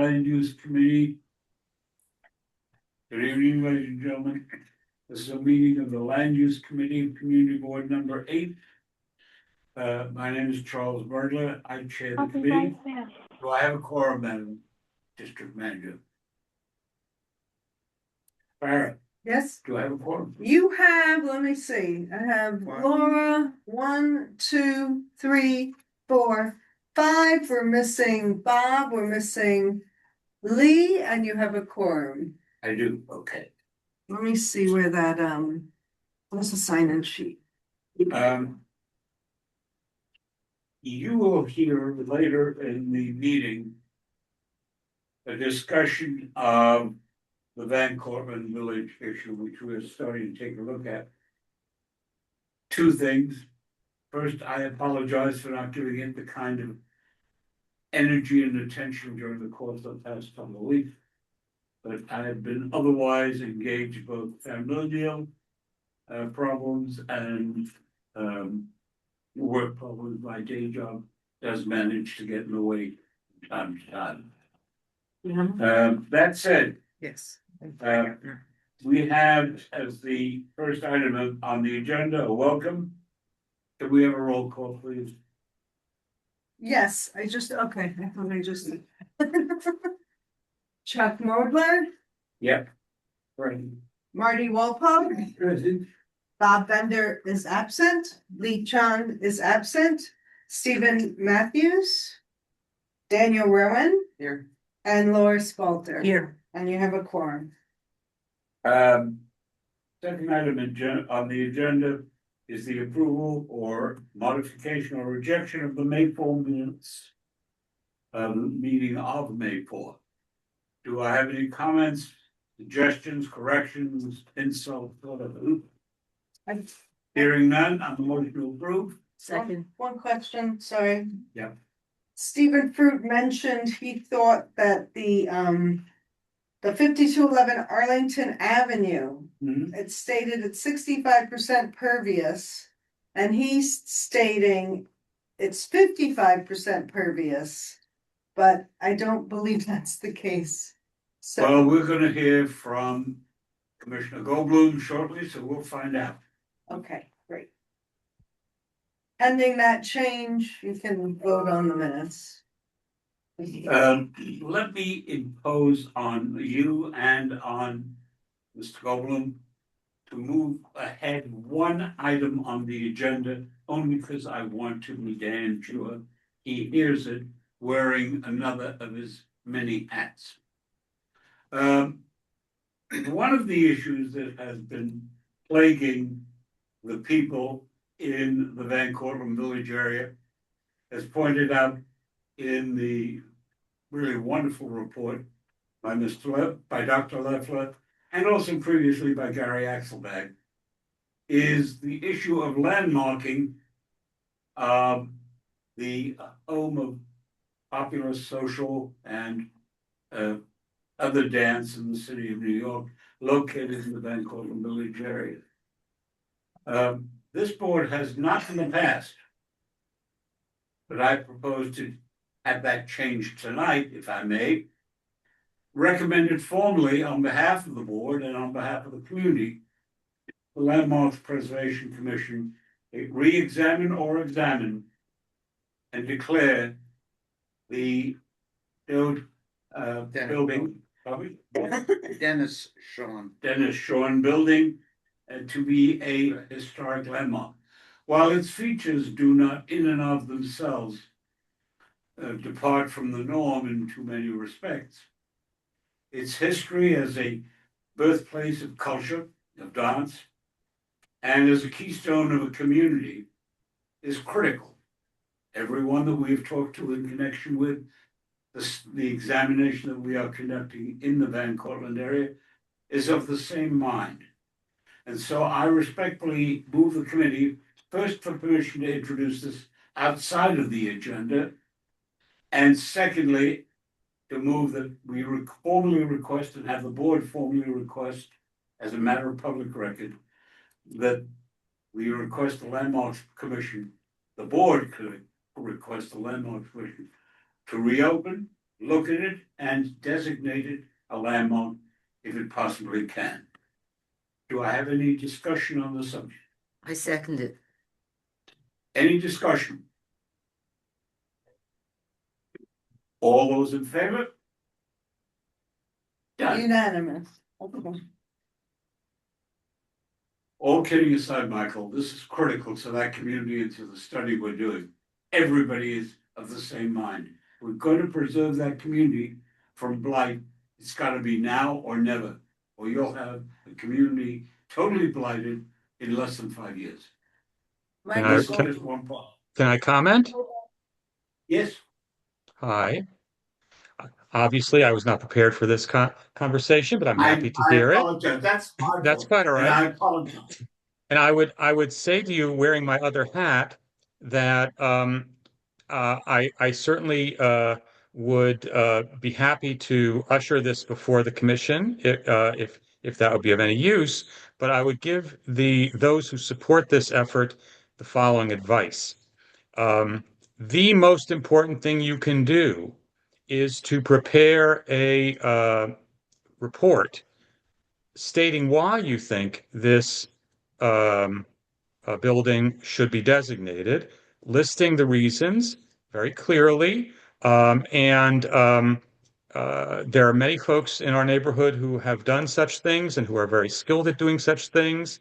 Land Use Committee. Good evening, ladies and gentlemen. This is a meeting of the Land Use Committee of Community Board number 8. My name is Charles Berdler. I chair the committee. Do I have a quorum, Madam District Manager? Farah, Yes, do I have a quorum? you have, let me see, I have Laura, 1, 2, 3, 4, 5, we're missing Bob, we're missing Lee, and you have a quorum. I do, okay. Let me see where that, what's the sign-in sheet? You will hear later in the meeting a discussion of the Van Cortlandt Village issue, which we're starting to take a look at. Two things. First, I apologize for not giving it the kind of energy and attention during the course of the past couple of weeks. But I have been otherwise engaged both familial problems and work problems. My day job does manage to get in the way from time to time. That said, Yes. we have as the first item on the agenda, a welcome. Can we have a roll call, please? Yes, I thought I just. Chuck Modler, Yep. Right. Marty Walpole, Present. Bob Bender is absent, Lee Chun is absent, Stephen Matthews, Daniel Rowan. Here. And Laura Spalter. Here. And you have a quorum. Second item on the agenda is the approval or modification or rejection of the May 4 minutes. Meeting of May 4. Do I have any comments, suggestions, corrections, insults, whatever? Hearing none, I'm motion to approve. Second. One question, sorry. Yeah. Stephen Fruit mentioned he thought that the 5211 Arlington Avenue, it stated it's 65% pervious. And he's stating it's 55% pervious, but I don't believe that's the case. So, Well, we're gonna hear from Commissioner Goldblum shortly, so we'll find out. okay, great. Pending that change, you can vote on the minutes. Let me impose on you and on Mr. Goldblum to move ahead one item on the agenda, only because I want to be damn sure he hears it wearing another of his many hats. One of the issues that has been plaguing the people in the Van Cortlandt Village area, as pointed out in the really wonderful report by Dr. Leffler, and also previously by Gary Axelbag, is the issue of landmarking the home of popular social and other dance in the city of New York, located in the Van Cortlandt Village area. This board has not in the past, but I propose to have that changed tonight, if I may, recommended formally on behalf of the board and on behalf of the community, the Landmarks Preservation Commission re-examine or examine and declare the building, Dennis Sean. Dennis Sean building to be a historic landmark. While its features do not in and of themselves depart from the norm in too many respects, its history as a birthplace of culture, of dance, and as a keystone of a community is critical. Everyone that we've talked to in connection with the examination that we are conducting in the Van Cortlandt area is of the same mind. And so I respectfully move the committee first for permission to introduce this outside of the agenda, and secondly, to move that we formally request and have the board formally request, as a matter of public record, that we request the Landmarks Commission, the board could request the Landmarks Commission to reopen look at it and designate it a landmark if it possibly can. Do I have any discussion on the subject? I second it. Any discussion? All those in favor? Done. Unanimous. Okay. All kidding aside, Michael, this is critical to that community and to the study we're doing. Everybody is of the same mind. We're going to preserve that community from blight. It's got to be now or never, or you'll have a community totally blighted in less than 5 years. And I- This is just one part. Can I comment? Yes, Hi. Obviously, I was not prepared for this conversation, but I'm I happy to hear it. apologize. That's my That's fault, quite all and right. I apologize. And I would say to you, wearing my other hat, that I certainly would be happy to usher this before the commission if that would be of any use. But I would give those who support this effort the following advice. The most important thing you can do is to prepare a report stating why you think this building should be designated, listing the reasons very clearly. There are many folks in our neighborhood who have done such things and who are very skilled at doing such things.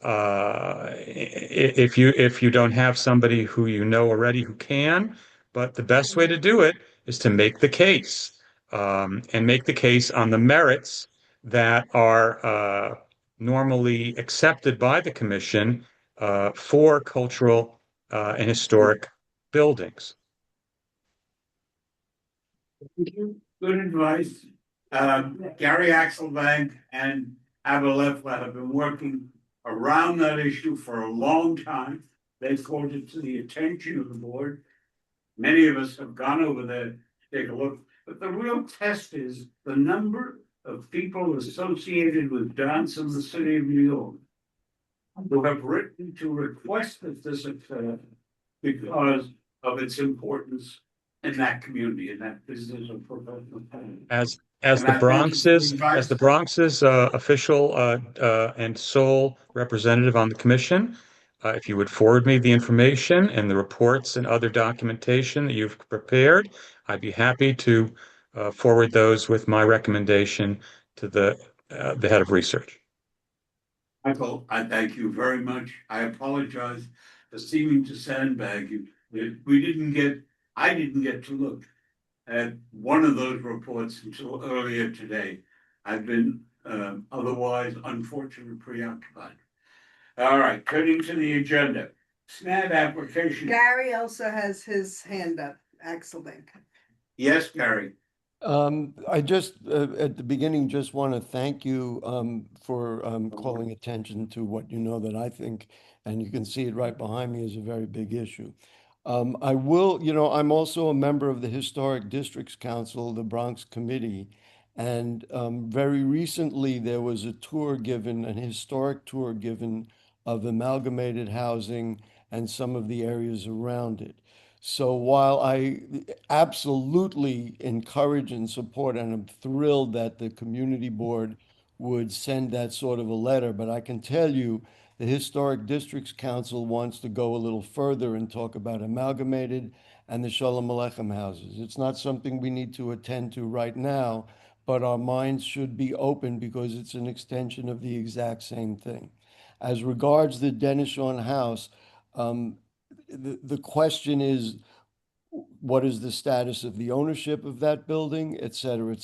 If you don't have somebody who you know already who can, but the best way to do it is to make the case, and make the case on the merits that are normally accepted by the commission for cultural and historic buildings. Good advice. Gary Axelbank and Abba Lefla have been working around that issue for a long time. They've called it to the attention of the board. Many of us have gone over there to take a look, but the real test is the number of people associated with dance in the city of New York who have written to request that this occur because of its importance in that community, in that business of professional. As And the I thank Bronx's you for the advice. official and sole representative on the commission, if you would forward me the information and the reports and other documentation that you've prepared, I'd be happy to forward those with my recommendation to the head of research. Michael, I thank you very much. I apologize for seeming to sandbag you. I didn't get to look at one of those reports until earlier today. I've been otherwise unfortunately preoccupied. All right, turning to the agenda. SNAD application. Gary also has his hand up, Axelbank. Yes, Gary. I just, at the beginning, just want to thank you for calling attention to what you know that I think, and you can see it right behind me, is a very big issue. I will, I'm also a member of the Historic Districts Council, the Bronx Committee, and very recently there was a tour given, an historic tour given of amalgamated housing and some of the areas around it. So while I absolutely encourage and support, and I'm thrilled that the community board would send that sort of a letter, but I can tell you the Historic Districts Council wants to go a little further and talk about amalgamated and the Shalom Aleichem houses. It's not something we need to attend to right now, but our minds should be open because it's an extension of the exact same thing. As regards the Denishon house, the question is, what is the status of the ownership of that building, et cetera,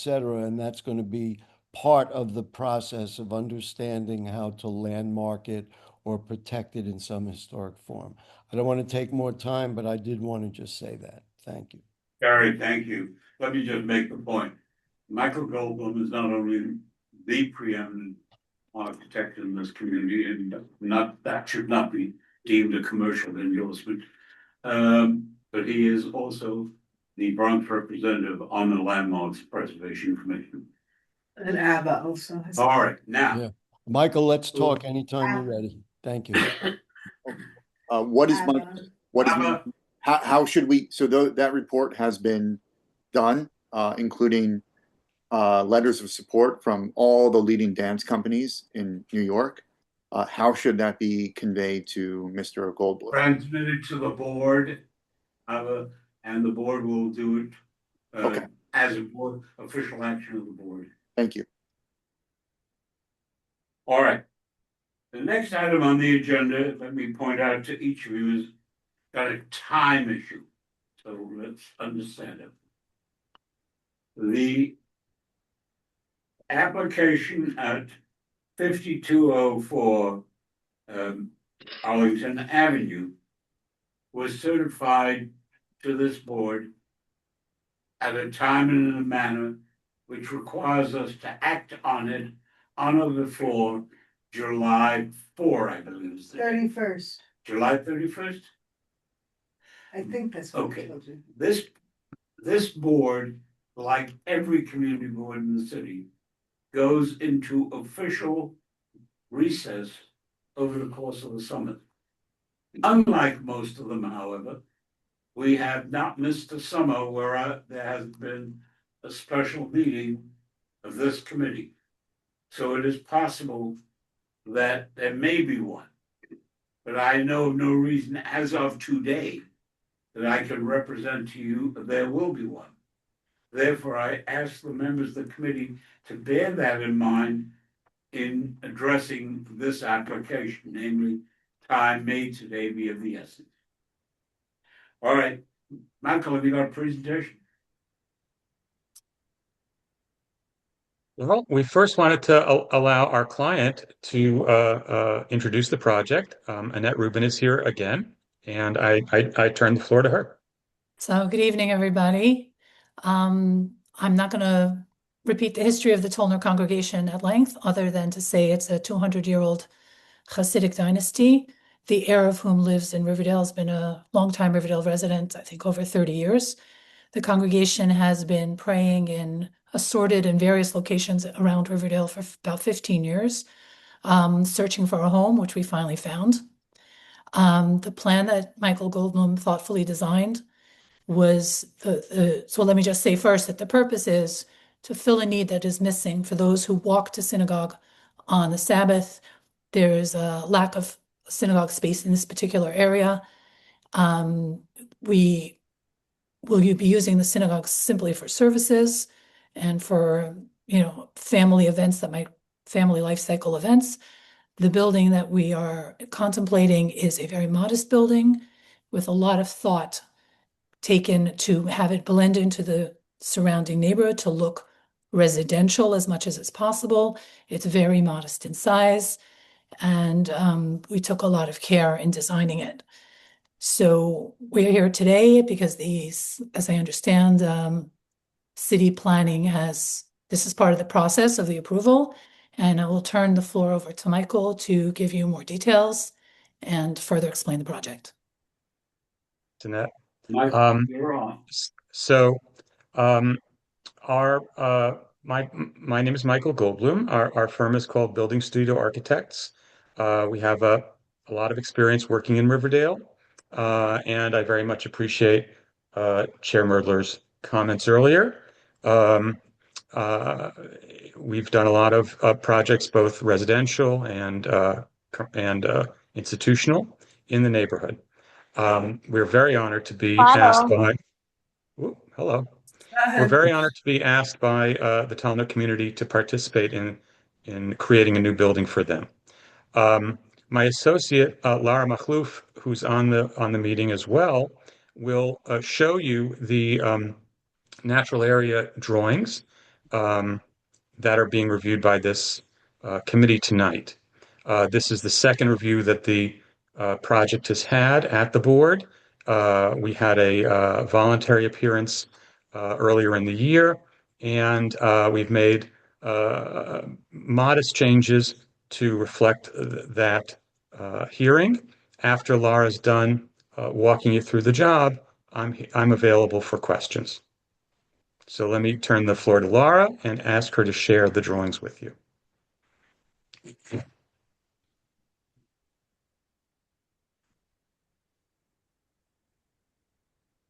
and that's going to be part of the process of understanding how to landmark it or protect it in some historic form. I don't want to take more time, but I did want to just say that. Thank you. Gary, thank you. Let me just make the point. Michael Goldblum is not only the preeminent architect in this community, and that should not be deemed a commercial endorsement. But he is also the Bronx representative on the Landmarks Preservation Commission. And Abba also has. All right, now. Yeah. Michael, let's talk anytime you're ready. Thank you. What is my, Abba. what is, Abba. how should we, so that report has been done, including letters of support from all the leading dance companies in New York. How should that be conveyed to Mr. Goldblum? Transmitted to the board, and the board will do it Okay. as a board, official action of the board. Thank you. All right. The next item on the agenda, let me point out to each of you, is got a time issue. So let's understand it. The application at 5204 Arlington Avenue was certified to this board at a time and in a manner which requires us to act on it on or before July 4, I believe is the date. 31st. July 31st? I think that's what Okay. I told you. This board, like every community board in the city, goes into official recess over the course of the summer. Unlike most of them, however, we have not missed a summer where there has been a special meeting of this committee. So it is possible that there may be one, but I know of no reason as of today that I can represent to you that there will be one. Therefore, I ask the members of the committee to bear that in mind in addressing this application, namely time made today be of the essence. All right, Michael, have you got a presentation? Well, we first wanted to allow our client to introduce the project. Annette Rubin is here again, and I turn the floor to her. So good evening, everybody. I'm not going to repeat the history of the Tolner congregation at length, other than to say it's a 200-year-old Hasidic dynasty. The heir of whom lives in Riverdale has been a longtime Riverdale resident, I think over 30 years. The congregation has been praying in assorted and various locations around Riverdale for about 15 years, searching for a home, which we finally found. The plan that Michael Goldblum thoughtfully designed was so let me just say first that the purpose is to fill a need that is missing for those who walk to synagogue on the Sabbath. There's a lack of synagogue space in this particular area. We will you be using the synagogue simply for services and for, family events family life cycle events. The building that we are contemplating is a very modest building with a lot of thought taken to have it blend into the surrounding neighborhood to look residential as much as it's possible. It's very modest in size, and we took a lot of care in designing it. So we're here today because as I understand, city planning this is part of the process of the approval, and I will turn the floor over to Michael to give you more details and further explain the project. Annette. Michael, you're on. So, my name is Michael Goldblum. Our firm is called Building Studio Architects. We have a lot of experience working in Riverdale, and I very much appreciate Chair Merdler's comments earlier. We've done a lot of projects, both residential and institutional, in the neighborhood. We're very honored to be asked by. Hello. We're very honored to be asked by the Tolner community to participate in creating a new building for them. My associate Lara Makhlouf, who's on the meeting as well, will show you the natural area drawings that are being reviewed by this committee tonight. This is the second review that the project has had at the board. We had a voluntary appearance earlier in the year, and we've made modest changes to reflect that hearing. After Laura's done walking you through the job, I'm available for questions. So let me turn the floor to Laura and ask her to share the drawings with you.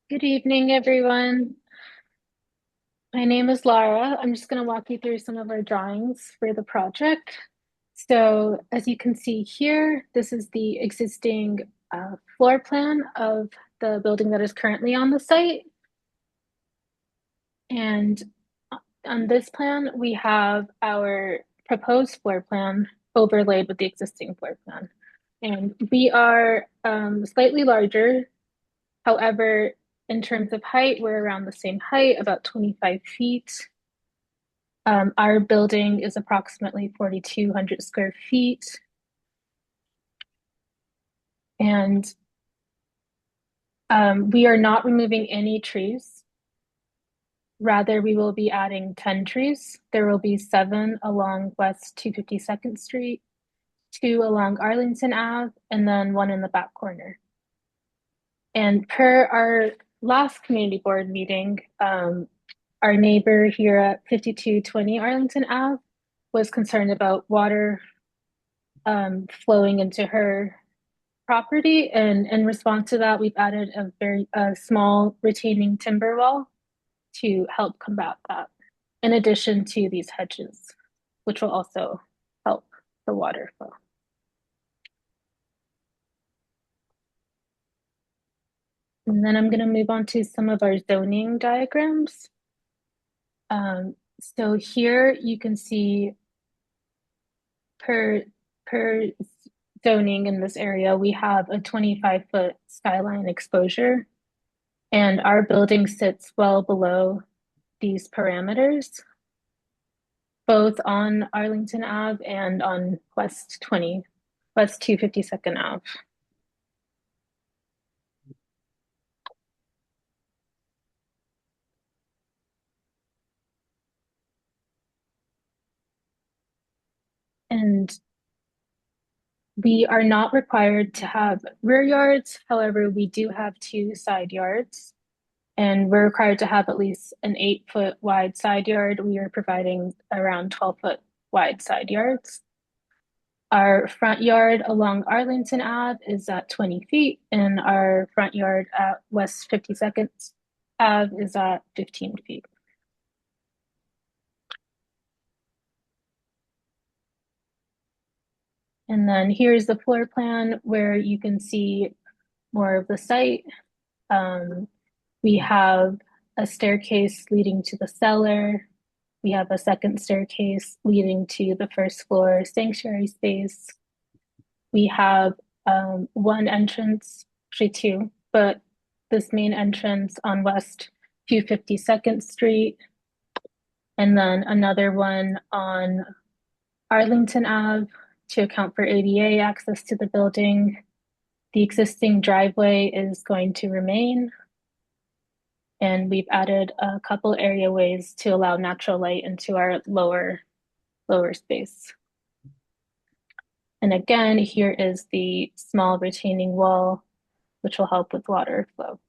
Good evening, everyone. My name is Lara. I'm just going to walk you through some of our drawings for the project. So as you can see here, this is the existing floor plan of the building that is currently on the site. And on this plan, we have our proposed floor plan overlaid with the existing floor plan. And we are slightly larger. However, in terms of height, we're around the same height, about 25 feet. Our building is approximately 4,200 square feet. And we are not removing any trees. Rather, we will be adding 10 trees. There will be 7 along West 252nd Street, 2 along Arlington Ave, and then 1 in the back corner. And per our last community board meeting, our neighbor here at 5220 Arlington Ave was concerned about water flowing into her property. And in response to that, we've added a very small retaining timber wall to help combat that, in addition to these hedges, which will also help the water flow. And then I'm going to move on to some of our zoning diagrams. So here you can see per zoning in this area, we have a 25-foot skyline exposure, and our building sits well below these parameters, both on Arlington Ave and on West 252nd Ave. And we are not required to have rear yards. However, we do have 2 side yards, and we're required to have at least an 8-foot wide side yard. We are providing around 12-foot wide side yards. Our front yard along Arlington Ave is at 20 feet, and our front yard at West 52nd Ave is at 15 feet. And then here's the floor plan where you can see more of the site. We have a staircase leading to the cellar. We have a second staircase leading to the first floor sanctuary space. We have 1 entrance, actually 2, but this main entrance on West 252nd Street, and then another one on Arlington Ave to account for ADA access to the building. The existing driveway is going to remain, and we've added a couple areaways to allow natural light into our lower space. And again, here is the small retaining wall, which will help with water flow.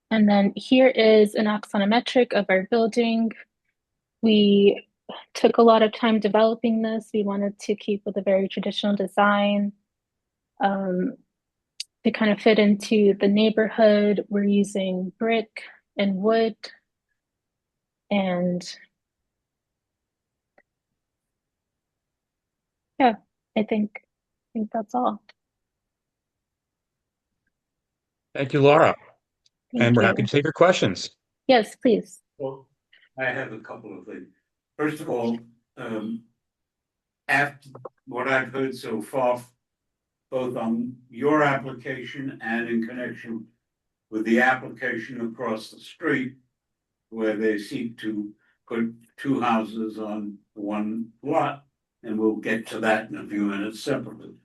And then here is an axonometric of our building. We took a lot of time developing this. We wanted to keep with a very traditional design to kind of fit into the neighborhood. We're using brick and wood, and yeah, I think that's all. Thank you, Laura. Thank And we're you. happy to take your questions. Yes, please. Well, I have a couple of things. First of all, after what I've heard so far, both on your application and in connection with the application across the street, where they seek to put 2 houses on 1 lot, and we'll get to that in a few minutes separately.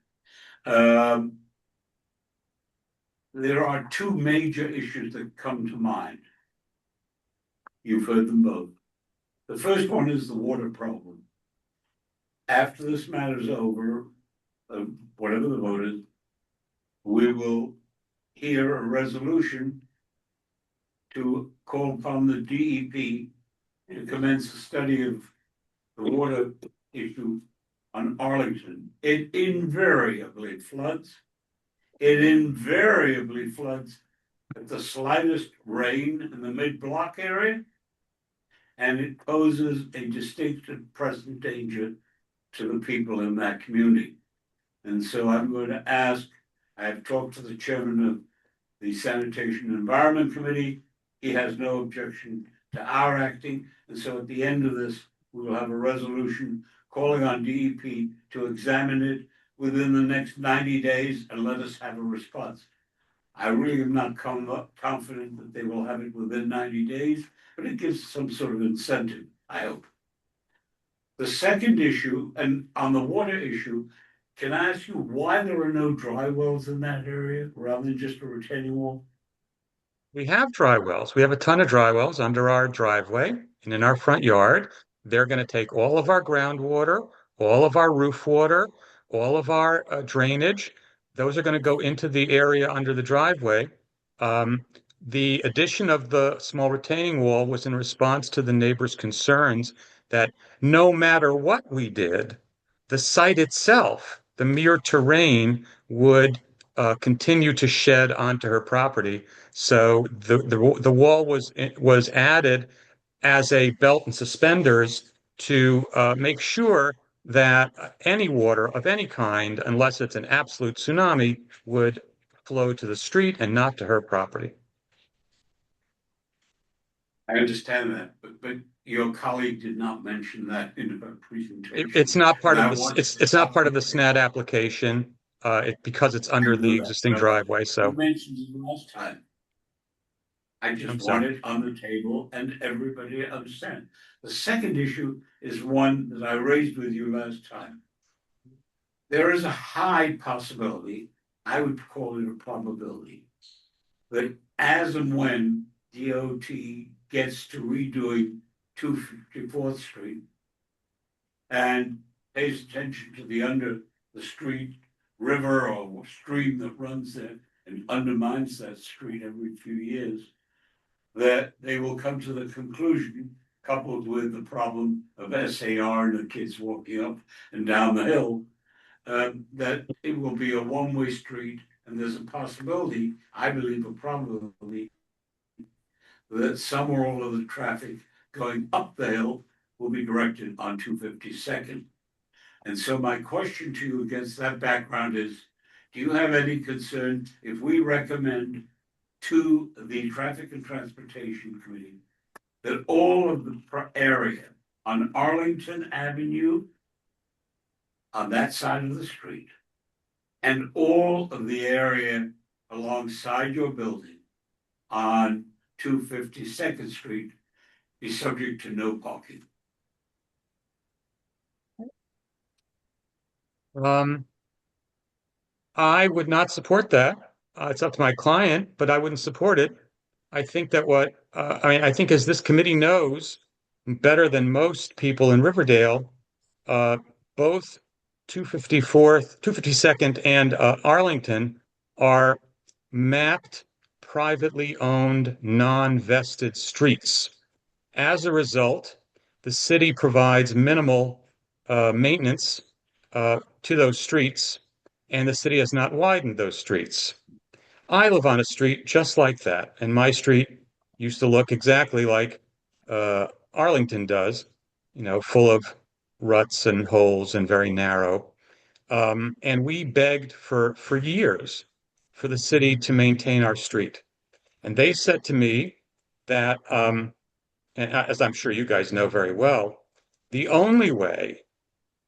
There are 2 major issues that come to mind. You've heard them both. The first one is the water problem. After this matter's over, whatever the vote is, we will hear a resolution to call upon the DEP to commence a study of the water issue on Arlington, it invariably floods. It invariably floods at the slightest rain in the mid-block area. And it poses a distinct and present danger to the people in that community. And so I'm going to ask, I have talked to the chairman of the Sanitation and Environment Committee. He has no objection to our acting. And so at the end of this, we will have a resolution calling on DEP to examine it within the next 90 days and let us have a response. I really am not confident that they will have it within 90 days, but it gives some sort of incentive, I hope. The second issue, and on the water issue, can I ask you why there are no dry wells in that area rather than just a retaining wall? We have dry wells. We have a ton of dry wells under our driveway and in our front yard. They're going to take all of our groundwater, all of our roof water, all of our drainage. Those are going to go into the area under the driveway. The addition of the small retaining wall was in response to the neighbors' concerns that no matter what we did, the site itself, the mere terrain, would continue to shed onto her property. So the wall was added as a belt and suspenders to make sure that any water of any kind, unless it's an absolute tsunami, would flow to the street and not to her property. I understand that, but your colleague did not mention that in her presentation. It's not part And of I the want- it's not part of the SNAD application because it's under the existing driveway. You So mentioned it last time. I I'm just sorry. want it on the table and everybody to understand. The second issue is one that I raised with you last time. There is a high possibility, I would call it a probability, that as and when DOT gets to redoing 254th Street and pays attention to the under the street river or stream that runs there and undermines that street every few years, that they will come to the conclusion, coupled with the problem of SAR and the kids walking up and down the hill, that it will be a one-way street, and there's a possibility, I believe a probability, that some or all of the traffic going up the hill will be directed on 252nd. And so my question to you against that background is, do you have any concern if we recommend to the Traffic and Transportation Committee that all of the area on Arlington Avenue, on that side of the street, and all of the area alongside your building on 252nd Street be subject to no parking? I would not support that. It's up to my client, but I wouldn't support it. I think that I think as this committee knows better than most people in Riverdale, both 254th, 252nd and Arlington are mapped, privately owned, non-vested streets. As a result, the city provides minimal maintenance to those streets, and the city has not widened those streets. I live on a street just like that, and my street used to look exactly like Arlington does, full of ruts and holes and very narrow. And we begged for years for the city to maintain our street. And they said to me that, and as I'm sure you guys know very well, the only way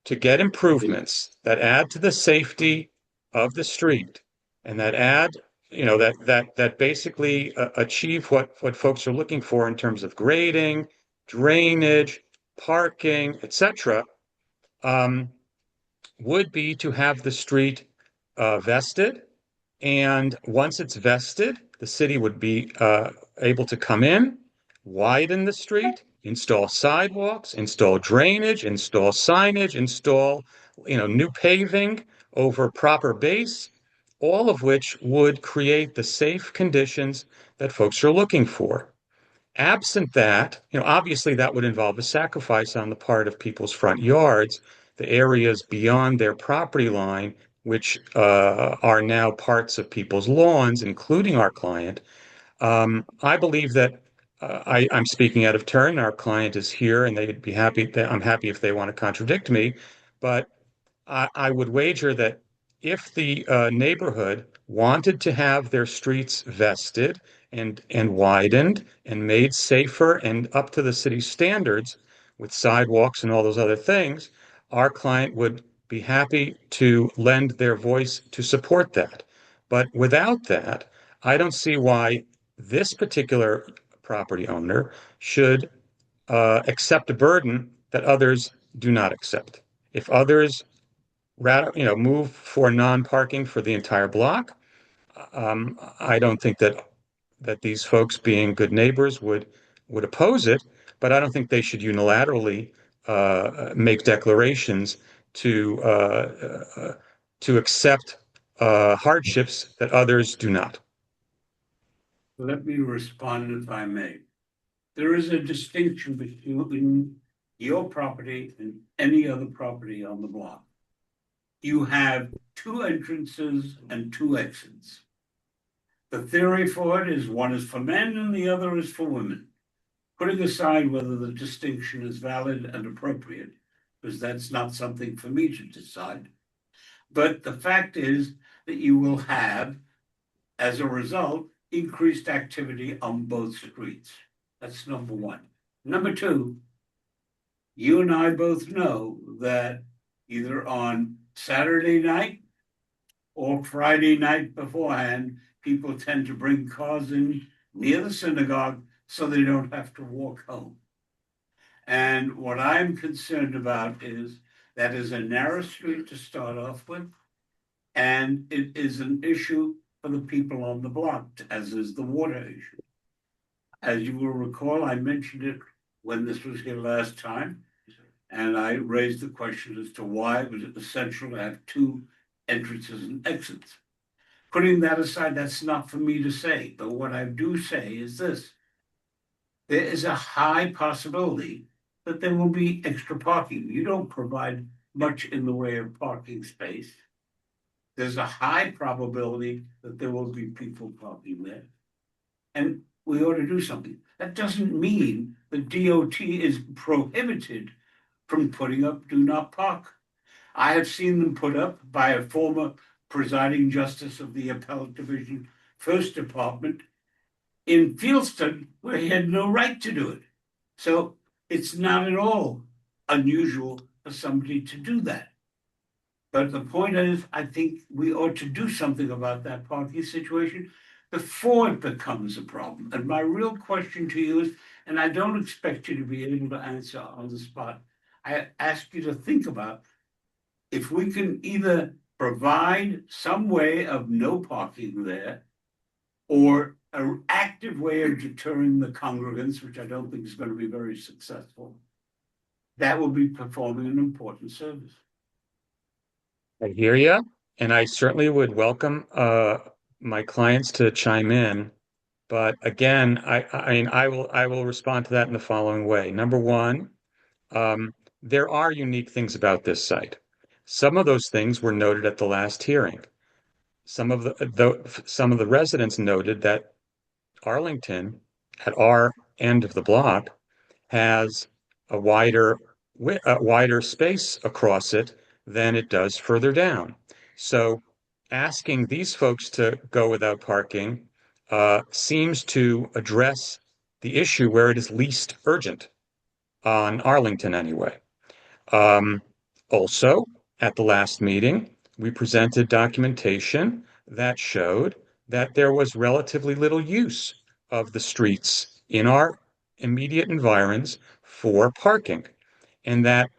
to get improvements that add to the safety of the street and that add, that basically achieve what folks are looking for in terms of grading, drainage, parking, etc., would be to have the street vested. And once it's vested, the city would be able to come in, widen the street, install sidewalks, install drainage, install signage, install, new paving over proper base, all of which would create the safe conditions that folks are looking for. Absent that, obviously that would involve a sacrifice on the part of people's front yards, the areas beyond their property line, which are now parts of people's lawns, including our client. I believe that I'm speaking out of turn. Our client is here, and they'd be happy. I'm happy if they want to contradict me, but I would wager that if the neighborhood wanted to have their streets vested and widened and made safer and up to the city standards with sidewalks and all those other things, our client would be happy to lend their voice to support that. But without that, I don't see why this particular property owner should accept a burden that others do not accept. If others move for non-parking for the entire block, I don't think that these folks, being good neighbors, would oppose it, but I don't think they should unilaterally make declarations to accept hardships that others do not. Let me respond if I may. There is a distinction between your property and any other property on the block. You have two entrances and two exits. The theory for it is one is for men and the other is for women. Putting aside whether the distinction is valid and appropriate, because that's not something for me to decide. But the fact is that you will have, as a result, increased activity on both streets. That's number one. Number two, you and I both know that either on Saturday night or Friday night beforehand, people tend to bring cars in near the synagogue so they don't have to walk home. And what I'm concerned about is that is a narrow street to start off with, and it is an issue for the people on the block, as is the water issue. As you will recall, I mentioned it when this was here last time, and I raised the question as to why it was essential to have two entrances and exits. Putting that aside, that's not for me to say, but what I do say is this. There is a high possibility that there will be extra parking. You don't provide much in the way of parking space. There's a high probability that there will be people parking there. And we ought to do something. That doesn't mean the DOT is prohibited from putting up do not park. I have seen them put up by a former presiding justice of the Appellate Division First Department in Fieldston, where he had no right to do it. So it's not at all unusual for somebody to do that. But the point is, I think we ought to do something about that parking situation before it becomes a problem. And my real question to you is, and I don't expect you to be able to answer on the spot, I ask you to think about if we can either provide some way of no parking there or an active way of deterring the congregants, which I don't think is going to be very successful, that will be performing an important service. I hear you, and I certainly would welcome my clients to chime in. But again, I will respond to that in the following way. Number one, there are unique things about this site. Some of those things were noted at the last hearing. Some of the residents noted that Arlington, at our end of the block, has a wider space across it than it does further down. So asking these folks to go without parking seems to address the issue where it is least urgent, on Arlington anyway. Also, at the last meeting, we presented documentation that showed that there was relatively little use of the streets in our immediate environs for parking, and that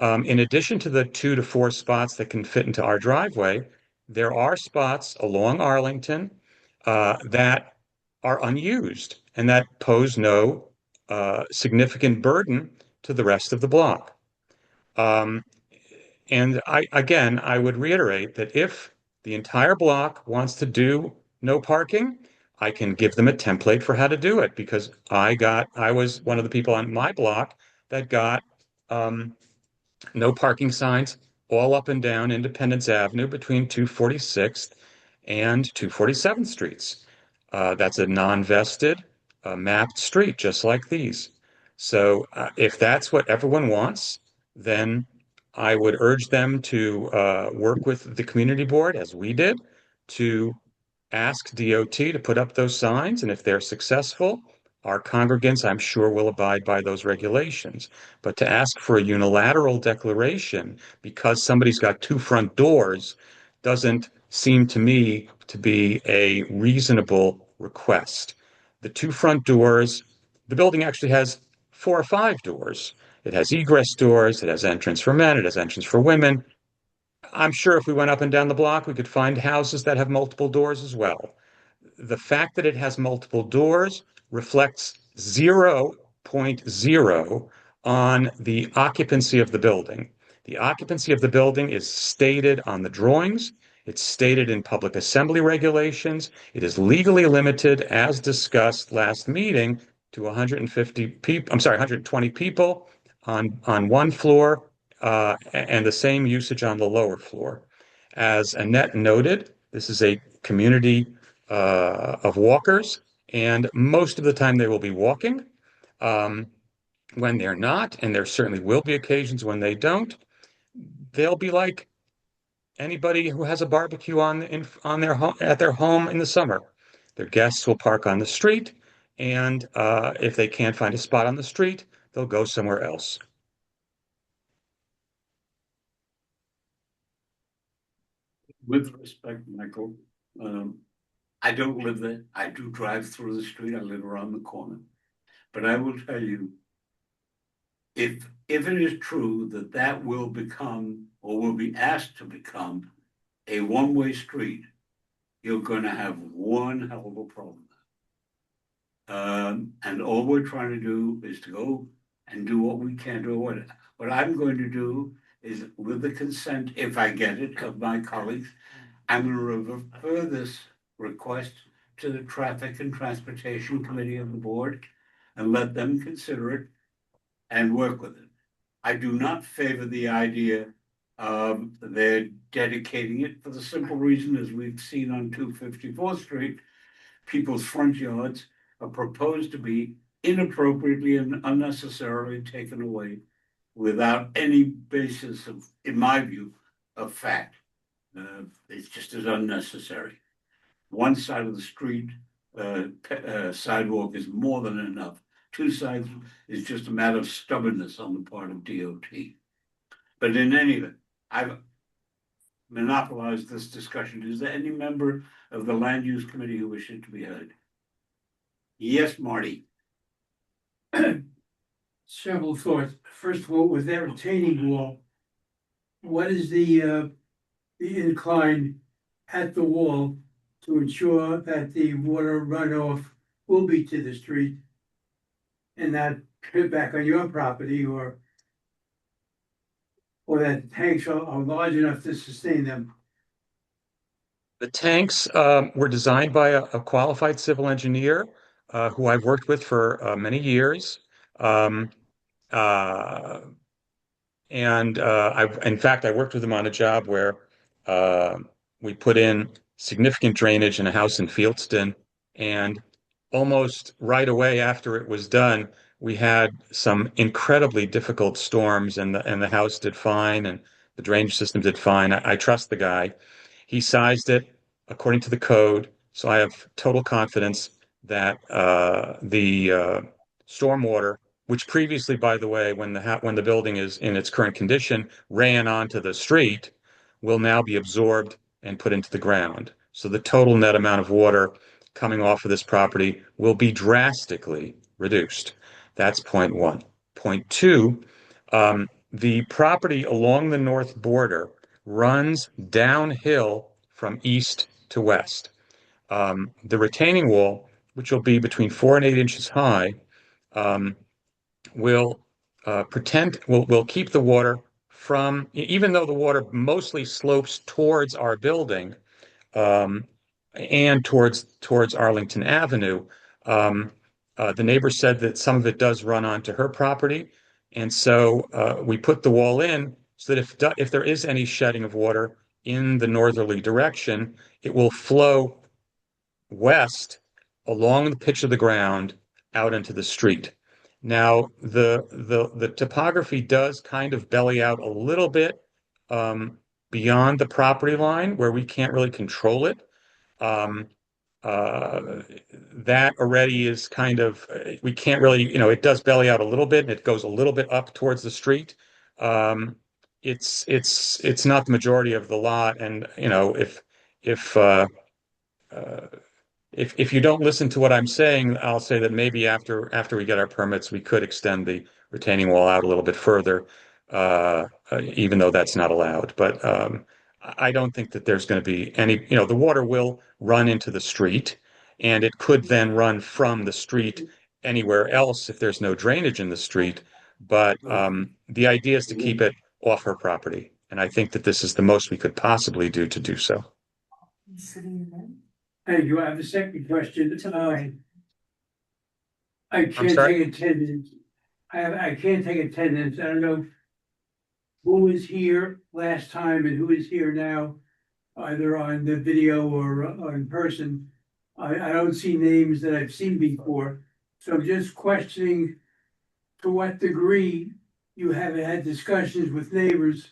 in addition to the 2 to 4 spots that can fit into our driveway, there are spots along Arlington that are unused and that pose no significant burden to the rest of the block. And I would reiterate that if the entire block wants to do no parking, I can give them a template for how to do it, because I was one of the people on my block that got no parking signs all up and down Independence Avenue between 246th and 247th Streets. That's a non-vested, mapped street, just like these. So if that's what everyone wants, then I would urge them to work with the community board, as we did, to ask DOT to put up those signs. And if they're successful, our congregants, I'm sure, will abide by those regulations. But to ask for a unilateral declaration because somebody's got two front doors doesn't seem to me to be a reasonable request. The two front doors, the building actually has 4 or 5 doors. It has egress doors, it has entrance for men, it has entrance for women. I'm sure if we went up and down the block, we could find houses that have multiple doors as well. The fact that it has multiple doors reflects 0.0 on the occupancy of the building. The occupancy of the building is stated on the drawings. It's stated in public assembly regulations. It is legally limited, as discussed last meeting, to 150 people, I'm sorry, 120 people on one floor, and the same usage on the lower floor. As Annette noted, this is a community of walkers, and most of the time they will be walking. When they're not, and there certainly will be occasions when they don't, they'll be like anybody who has a barbecue on their home at their home in the summer. Their guests will park on the street, and if they can't find a spot on the street, they'll go somewhere else. With respect, Michael, I don't live there. I do drive through the street. I live around the corner. But I will tell you, if it is true that that will become, or will be asked to become, a one-way street, you're gonna have one hell of a problem. And all we're trying to do is to go and do what we can do. What I'm going to do is, with the consent, if I get it, of my colleagues, I'm going to refer this request to the Traffic and Transportation Committee of the board and let them consider it and work with it. I do not favor the idea of their dedicating it, for the simple reason, as we've seen on 254th Street, people's front yards are proposed to be inappropriately and unnecessarily taken away without any basis of, in my view, of fact. It's just as unnecessary. One side of the street sidewalk is more than enough. Two sides is just a matter of stubbornness on the part of DOT. But in any event, I've monopolized this discussion. Is there any member of the Land Use Committee who wishes to be heard? Yes, Marty. Several thoughts. First of all, with that retaining wall, what is the incline at the wall to ensure that the water runoff will be to the street and not hit back on your property, or that tanks are large enough to sustain them? The tanks were designed by a qualified civil engineer who I've worked with for many years. In fact, I worked with him on a job where we put in significant drainage in a house in Fieldston, and almost right away after it was done, we had some incredibly difficult storms, and the house did fine, and the drainage system did fine. I trust the guy. He sized it according to the code, so I have total confidence that the stormwater, which previously, by the way, when the building is in its current condition, ran onto the street, will now be absorbed and put into the ground. So the total net amount of water coming off of this property will be drastically reduced. That's point one. Point two, the property along the north border runs downhill from east to west. The retaining wall, which will be between 4 and 8 inches high, will keep the water from, even though the water mostly slopes towards our building, and towards Arlington Avenue. The neighbor said that some of it does run onto her property. And so we put the wall in so that if there is any shedding of water in the northerly direction, it will flow west along the pitch of the ground out into the street. Now, the topography does kind of belly out a little bit beyond the property line where we can't really control it. Um, that already is kind of, we can't really, it does belly out a little bit and it goes a little bit up towards the street. It's not the majority of the lot. And, if, uh, uh, if you don't listen to what I'm saying, I'll say that maybe after we get our permits, we could extend the retaining wall out a little bit further, even though that's not allowed. But I don't think that there's going to be any, the water will run into the street, and it could then run from the street anywhere else if there's no drainage in the street. But the idea is to keep it off her property, and I think that this is the most we could possibly do to do so. Thank you. I have a second question. I can't sorry? take attendance. I can't take attendance. I don't know who was here last time and who is here now, either on the video or in person. I don't see names that I've seen before. So I'm just questioning to what degree you have had discussions with neighbors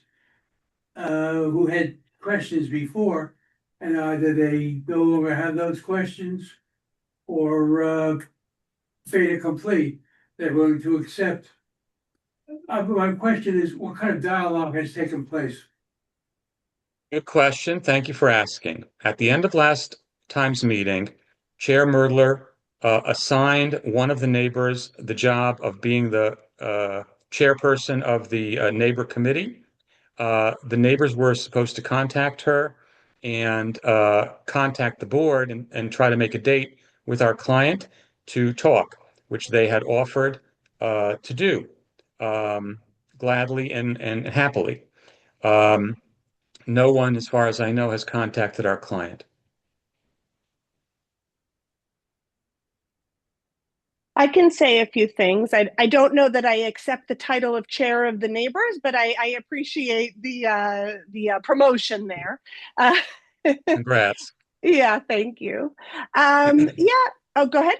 who had questions before, and either they no longer have those questions or fait accompli, they're willing to accept. My question is, what kind of dialogue has taken place? Good question. Thank you for asking. At the end of last time's meeting, Chair Murdler assigned one of the neighbors the job of being the chairperson of the neighbor committee. The neighbors were supposed to contact her and contact the board and try to make a date with our client to talk, which they had offered to do gladly and happily. No one, as far as I know, has contacted our client. I can say a few things. I don't know that I accept the title of chair of the neighbors, but I appreciate the promotion there. Congrats. Yeah, thank you. Yeah. Oh, go ahead.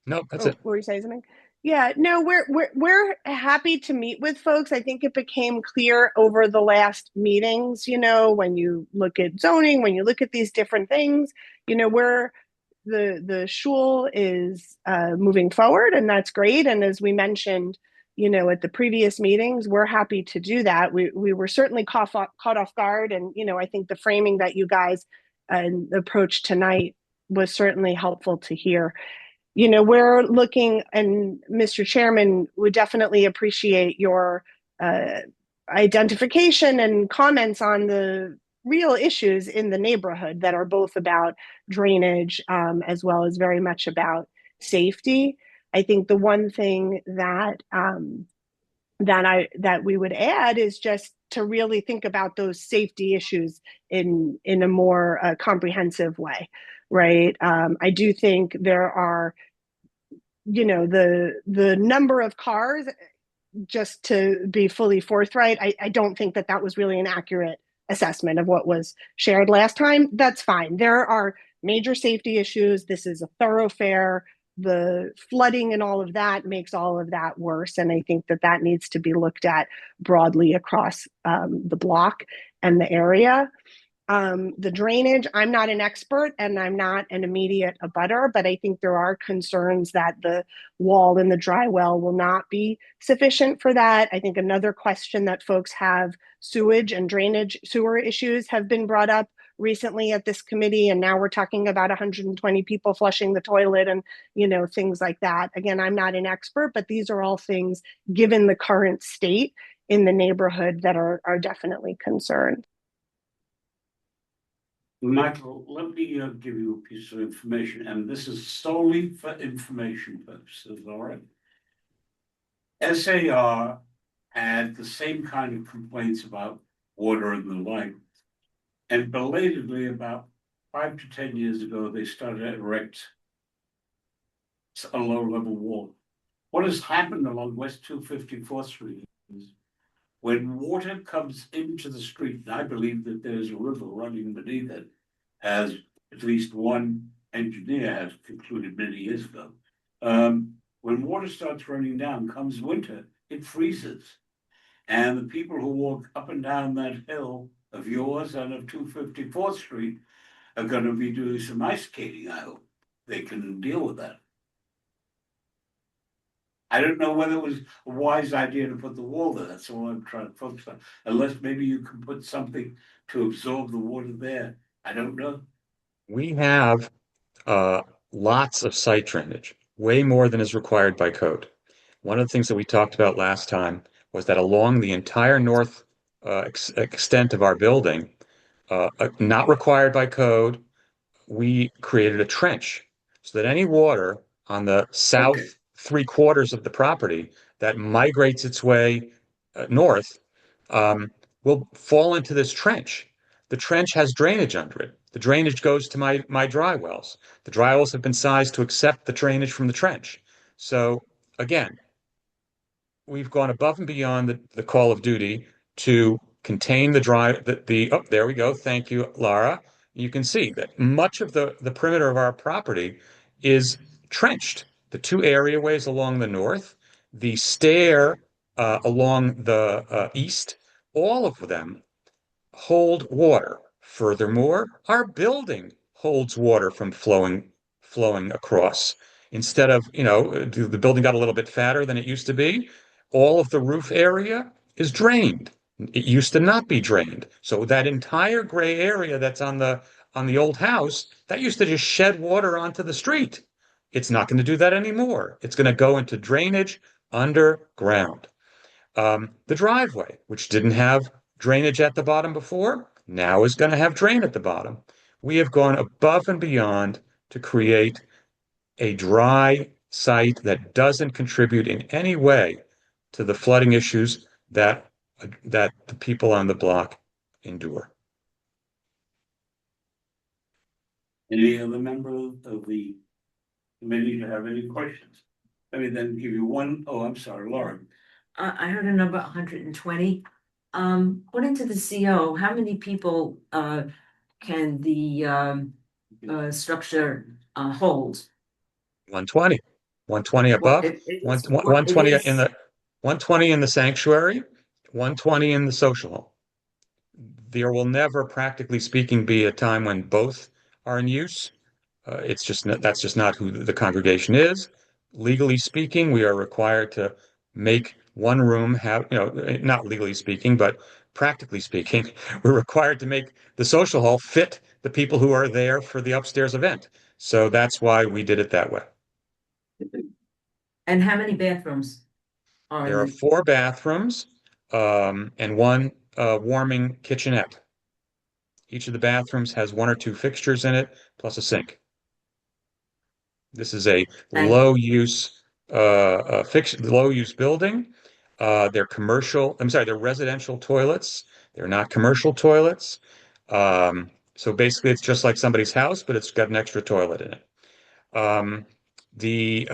No, that's it. Were you saying something? Yeah, no, we're happy to meet with folks. I think it became clear over the last meetings, when you look at zoning, when you look at these different things, we're the shul is moving forward, and that's great. And as we mentioned, at the previous meetings, we're happy to do that. We were certainly caught off guard, and I think the framing that you guys approached tonight was certainly helpful to hear. We're looking, and Mr. Chairman would definitely appreciate your identification and comments on the real issues in the neighborhood that are both about drainage as well as very much about safety. I think the one thing that we would add is just to really think about those safety issues in a more comprehensive way, right? I do think there are, the number of cars, just to be fully forthright, I don't think that was really an accurate assessment of what was shared last time. That's fine. There are major safety issues. This is a thoroughfare. The flooding and all of that makes all of that worse. And I think that needs to be looked at broadly across the block and the area. The drainage, I'm not an expert and I'm not an immediate abutter, but I think there are concerns that the wall in the dry well will not be sufficient for that. I think another question that folks have, sewage and drainage sewer issues have been brought up recently at this committee, and now we're talking about 120 people flushing the toilet and things like that. Again, I'm not an expert, but these are all things, given the current state in the neighborhood, that are definitely concerned. Michael, let me give you a piece of information, and this is solely for information purposes, all right? SAR had the same kind of complaints about water and the like. And belatedly, about 5 to 10 years ago, they started to erect a low-level wall. what has happened along West 254th Street is when water comes into the street, and I believe that there's a river running beneath it, as at least one engineer has concluded many years ago. When water starts running down, comes winter, it freezes. And the people who walk up and down that hill of yours and of 254th Street are going to be doing some ice skating. I hope they can deal with that. I don't know whether it was a wise idea to put the wall there. That's all I'm trying to focus on. Unless maybe you can put something to absorb the water there. I don't know. We have lots of site drainage, way more than is required by code. One of the things that we talked about last time was that along the entire north extent of our building, not required by code, we created a trench so that any water on the south Okay. 3/4 of the property that migrates its way north will fall into this trench. The trench has drainage under it. The drainage goes to my dry wells. The dry wells have been sized to accept the drainage from the trench. So again, we've gone above and beyond the call of duty to contain oh, there we go. Thank you, Lara. You can see that much of the perimeter of our property is trenched. The two areaways along the north, the stair along the east, all of them hold water. Furthermore, our building holds water from flowing across. Instead of, the building got a little bit fatter than it used to be, all of the roof area is drained. It used to not be drained. So that entire gray area that's on the old house, that used to just shed water onto the street. It's not going to do that anymore. It's going to go into drainage underground. The driveway, which didn't have drainage at the bottom before, now is going to have drain at the bottom. We have gone above and beyond to create a dry site that doesn't contribute in any way to the flooding issues that the people on the block endure. Any other member of the committee to have any questions? Let me then give you one. Oh, I'm sorry, Lauren. I heard a number 120. According to the CO, how many people can the structure hold? 120. 120 above, It is- 120 it is- in the 120 in the sanctuary, 120 in the social hall. There will never, practically speaking, be a time when both are in use. That's just not who the congregation is. Legally speaking, we are required to make one room have, not legally speaking, but practically speaking, we're required to make the social hall fit the people who are there for the upstairs event. So that's why we did it that way. And how many bathrooms are There are in 4 bathrooms and 1 warming kitchenette. Each of the bathrooms has 1 or 2 fixtures in it, plus a sink. This is a And- low use building. They're residential toilets. They're not commercial toilets. So basically it's just like somebody's house, but it's got an extra toilet in it. The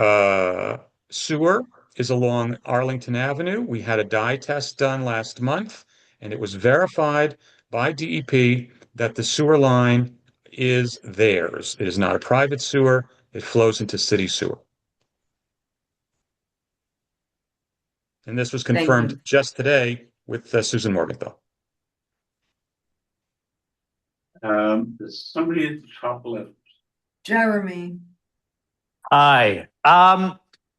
sewer is along Arlington Avenue. We had a dye test done last month, and it was verified by DEP that the sewer line is theirs. It is not a private sewer. It flows into city sewer. And this was Thank confirmed you. just today with Susan Morgenthau. There's somebody at the top left. Jeremy. Hi.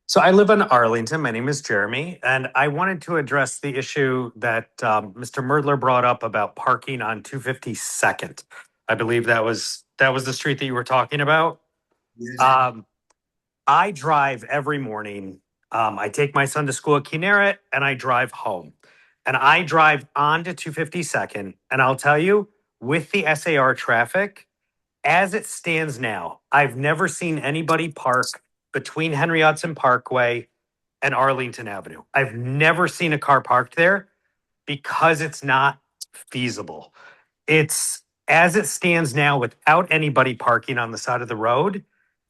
So I live in Arlington. My name is Jeremy, and I wanted to address the issue that Mr. Merdler brought up about parking on 252nd. I believe that was the street that you were talking about. Yes. I drive every morning. I take my son to school at Kinneret, and I drive home. And I drive onto 252nd, and I'll tell you, with the SAR traffic, as it stands now, I've never seen anybody park between Henry Hudson Parkway and Arlington Avenue. I've never seen a car parked there because it's not feasible. It's, as it stands now, without anybody parking on the side of the road,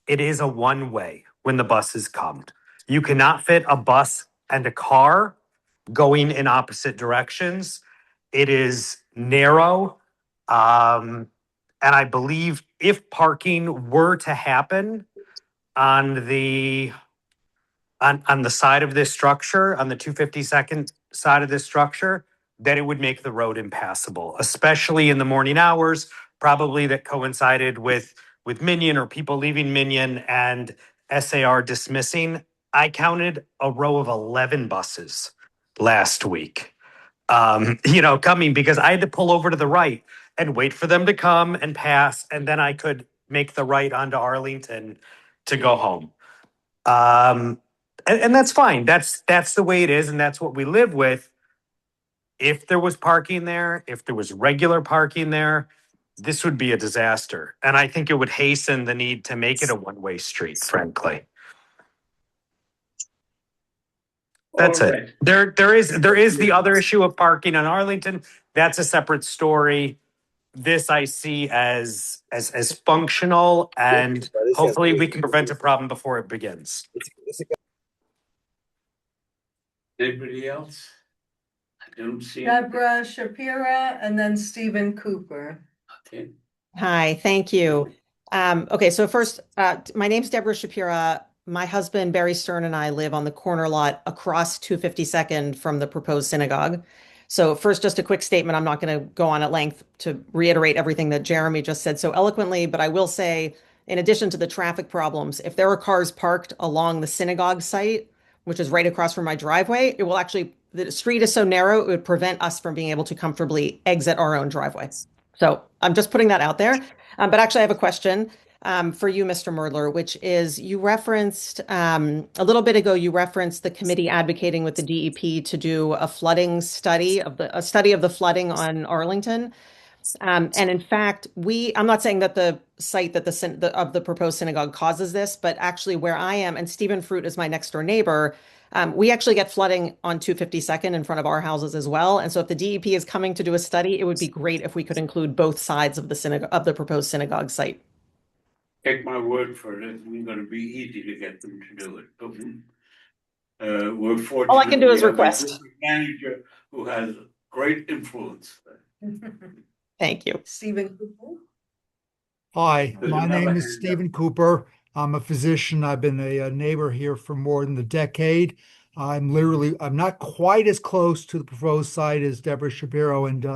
it is a one-way when the buses come. You cannot fit a bus and a car going in opposite directions. It is narrow. And I believe if parking were to happen on the side of this structure, on the 252nd side of this structure, then it would make the road impassable, especially in the morning hours, probably that coincided with Minion or people leaving Minion and SAR dismissing. I counted a row of 11 buses last week, coming because I had to pull over to the right and wait for them to come and pass, and then I could make the right onto Arlington to go home. And that's fine. That's the way it is, and that's what we live with. If there was parking there, if there was regular parking there, this would be a disaster. And I think it would hasten the need to make it a one-way street, frankly. That's All it. There is the other issue of parking on Arlington. That's a separate story. This I see as functional, and hopefully we can prevent a problem before it begins. Anybody else? I don't see. Deborah Shapira and then Stephen Cooper. Okay. Hi, thank you. Okay, so first, my name's Deborah Shapira. My husband, Barry Stern, and I live on the corner lot across 252nd from the proposed synagogue. So first, just a quick statement. I'm not going to go on at length to reiterate everything that Jeremy just said so eloquently, but I will say, in addition to the traffic problems, if there are cars parked along the synagogue site, which is right across from my driveway, it will actually, the street is so narrow, it would prevent us from being able to comfortably exit our own driveway. So I'm just putting that out there. But actually, I have a question for you, Mr. Murdler, which is you referenced a little bit ago, you referenced the committee advocating with the DEP to do a flooding study of the flooding on Arlington. And in fact, I'm not saying that the site that of the proposed synagogue causes this, but actually where I am, and Stephen Fruit is my next door neighbor, we actually get flooding on 252nd in front of our houses as well. And so if the DEP is coming to do a study, it would be great if we could include both sides of the proposed synagogue site. Take my word for it, it's going to be easy to get them to do it. But, we're fortunate. All I can do is we have a request. district manager who has great influence. Thank you. Stephen Cooper. Hi, There's my another name is hand up. Stephen Cooper. I'm a physician. I've been a neighbor here for more than a decade. I'm not quite as close to the proposed site as Deborah Shapiro and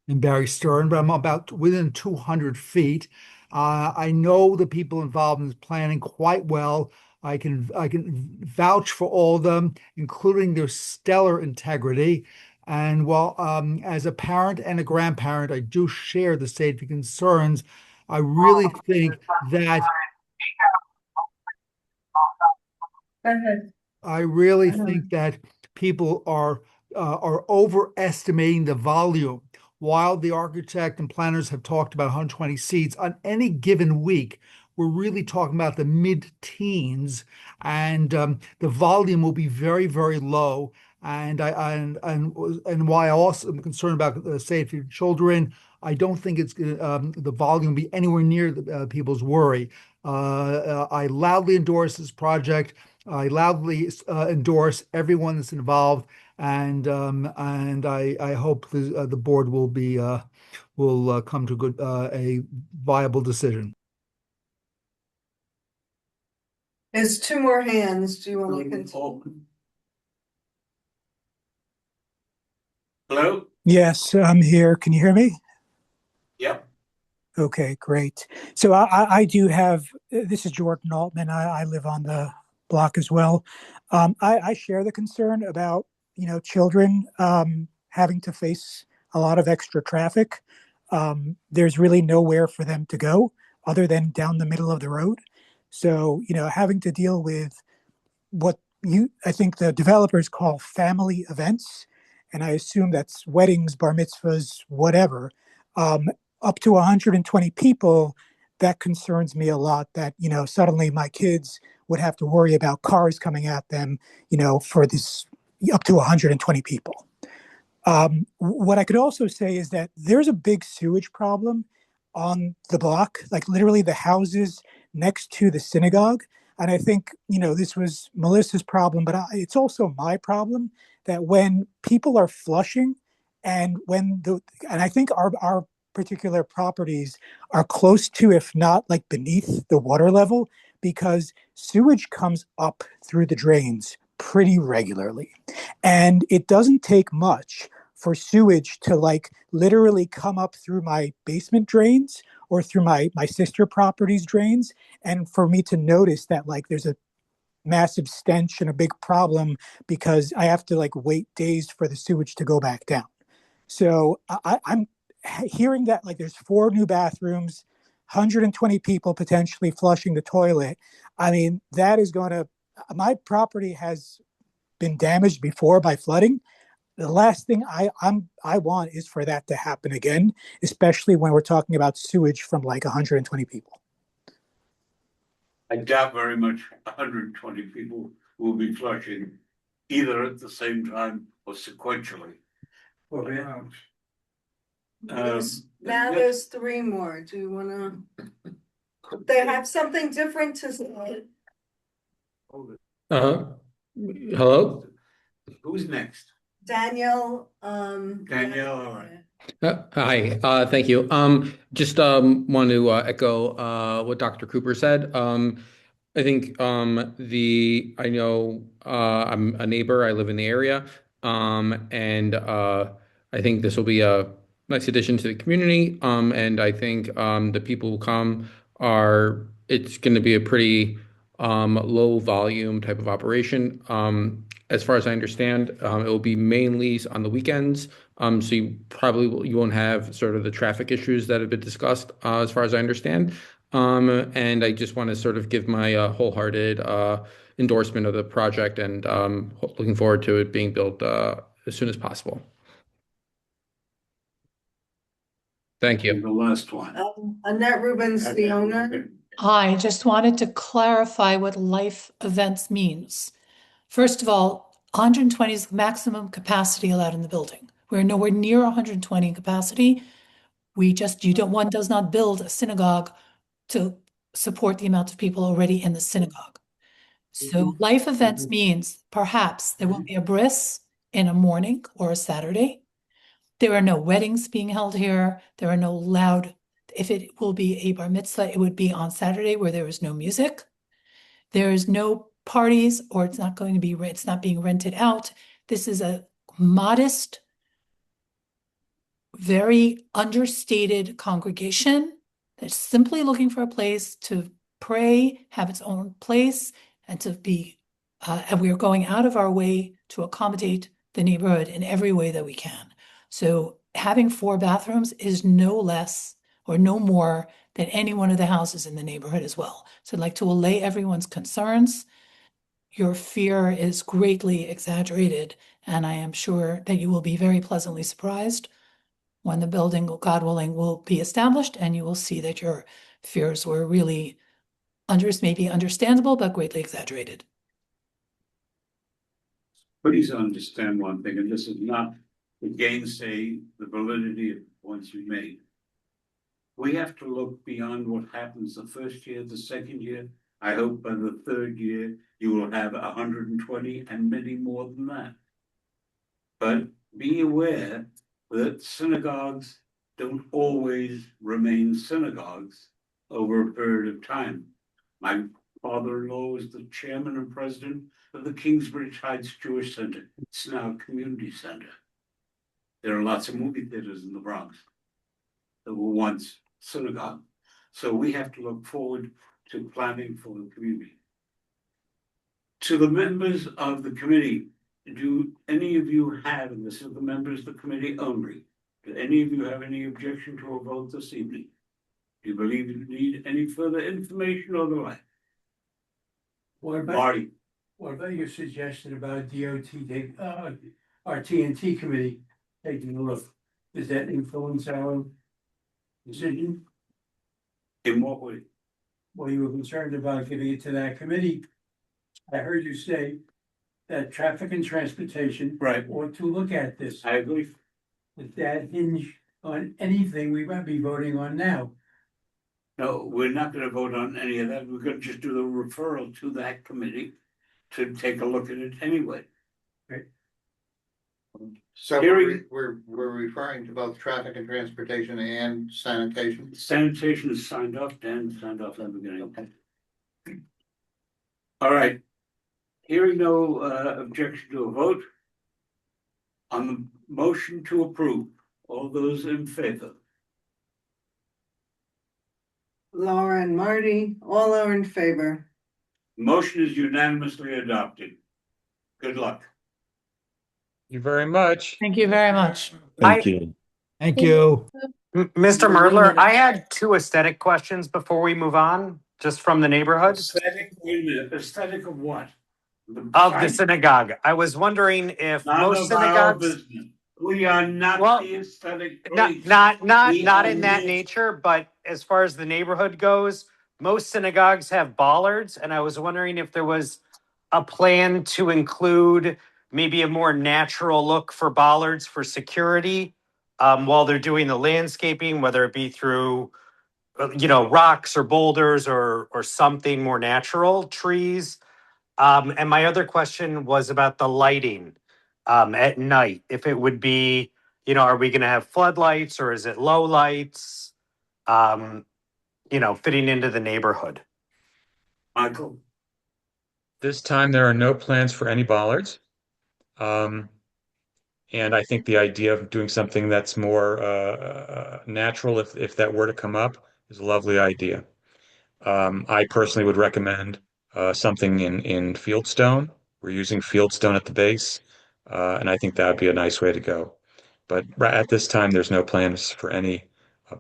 Barry Stern, but I'm about within 200 feet. I know the people involved in this planning quite well. I can vouch for all of them, including their stellar integrity. And while as a parent and a grandparent, I do share the safety concerns. I really think that people are overestimating the volume. While the architect and planners have talked about 120 seats on any given week, we're really talking about the mid-teens, and the volume will be very, very low. And why I also am concerned about the safety of children, I don't think it's the volume will be anywhere near people's worry. I loudly endorse this project. I loudly endorse everyone that's involved, and I hope the board will come to a viable decision. There's two more hands. Do you want to continue? Hello? Yes, I'm here. Can you hear me? Yep. Okay, great. So I do have, this is Jordan Altman. I live on the block as well. I share the concern about, children having to face a lot of extra traffic. There's really nowhere for them to go other than down the middle of the road. So, having to deal with what I think the developers call family events, and I assume that's weddings, bar mitzvahs, whatever, up to 120 people, that concerns me a lot, that, suddenly my kids would have to worry about cars coming at them, for this up to 120 people. What I could also say is that there's a big sewage problem on the block, like literally the houses next to the synagogue. And I think, this was Melissa's problem, but it's also my problem that when people are flushing and and I think our particular properties are close to, if not like beneath the water level, because sewage comes up through the drains pretty regularly. And it doesn't take much for sewage to like literally come up through my basement drains or through my sister property's drains, and for me to notice that like there's a massive stench and a big problem because I have to like wait days for the sewage to go back down. So I'm hearing that like there's 4 new bathrooms, 120 people potentially flushing the toilet. I mean, that is going to, my property has been damaged before by flooding. The last thing I want is for that to happen again, especially when we're talking about sewage from like 120 people. I doubt very much 120 people will be flushing either at the same time or sequentially. Now there's 3 more. Do you wanna? They have something different to say. Hello? Who's next? Daniel, Danielle, all right. Hi, thank you. Just want to echo what Dr. Cooper said. I think I know I'm a neighbor, I live in the area, and I think this will be a nice addition to the community. And I think the people who come it's going to be a pretty low volume type of operation. As far as I understand, it will be mainly on the weekends. So you won't have sort of the traffic issues that have been discussed, as far as I understand. And I just want to sort of give my wholehearted endorsement of the project, and looking forward to it being built as soon as possible. Thank you. The last one. Annette Rubens, the owner. I just wanted to clarify what life events means. First of all, 120 is the maximum capacity allowed in the building. We're nowhere near 120 in capacity. One does not build a synagogue to support the amount of people already in the synagogue. So life events means perhaps there will be a bris in a morning or a Saturday. There are no weddings being held here. There are no loud, if it will be a bar mitzvah, it would be on Saturday where there is no music. There is no parties, or it's not being rented out. This is a modest, very understated congregation that's simply looking for a place to pray, have its own place, and to be, and we are going out of our way to accommodate the neighborhood in every way that we can. So having 4 bathrooms is no less or no more than any one of the houses in the neighborhood as well. So I'd like to allay everyone's concerns. Your fear is greatly exaggerated, and I am sure that you will be very pleasantly surprised when the building, God willing, will be established, and you will see that your fears were really maybe understandable, but greatly exaggerated. Please understand one thing, and this is not to gainsay the validity of the points you made. We have to look beyond what happens the first year, the second year. I hope by the 3rd year, you will have 120 and many more than that. But be aware that synagogues don't always remain synagogues over a period of time. My father-in-law was the chairman and president of the Kingsbridge Heights Jewish Center. It's now a community center. There are lots of movie theaters in the Bronx that were once synagogue. So we have to look forward to planning for the community. To the members of the committee, do any of you have, and this is the members of the committee only, do any of you have any objection to a vote this evening? Do you believe you need any further information or the like? Marty? What about your suggestion about DOT, our TNT committee taking a look? Does that influence our decision? In what way? Well, you were concerned about giving it to that committee. I heard you say that traffic and transportation ought to look at this. I agree. Does that hinge on anything we might be voting on now? No, we're not gonna vote on any of that. We're gonna just do the referral to that committee to take a look at it anyway. So Hearing- we're referring to both traffic and transportation and sanitation. Sanitation is signed off, Dan signed off at the beginning. Okay. All right. Hearing no objection to a vote. On the motion to approve, all those in favor? Laura and Marty, all are in favor. Motion is unanimously adopted. Good luck. Thank you very much. Thank you very much. Thank you. Thank you. Mr. Merdler, I had two aesthetic questions before we move on, just from the neighborhood Aesthetic, wait a minute, aesthetic of what? of the synagogue. I was wondering if None most of our synagogues, business. We are not Well, the aesthetic not police. not not We not are in that the- nature, but as far as the neighborhood goes, most synagogues have bollards, and I was wondering if there was a plan to include maybe a more natural look for bollards for security while they're doing the landscaping, whether it be through rocks or boulders or something more natural, trees. And my other question was about the lighting at night. If it would be, are we going to have floodlights or is it low lights? Fitting into the neighborhood. Michael, This time there are no plans for any bollards. And I think the idea of doing something that's more natural, if that were to come up, is a lovely idea. I personally would recommend something in fieldstone. We're using fieldstone at the base, and I think that would be a nice way to go. But at this time, there's no plans for any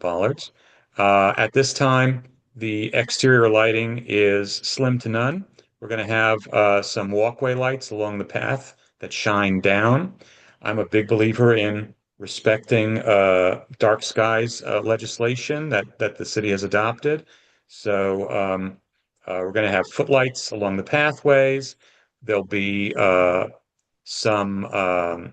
bollards. At this time, the exterior lighting is slim to none. We're going to have some walkway lights along the path that shine down. I'm a big believer in respecting dark skies legislation that the city has adopted. So we're going to have footlights along the pathways. There'll be some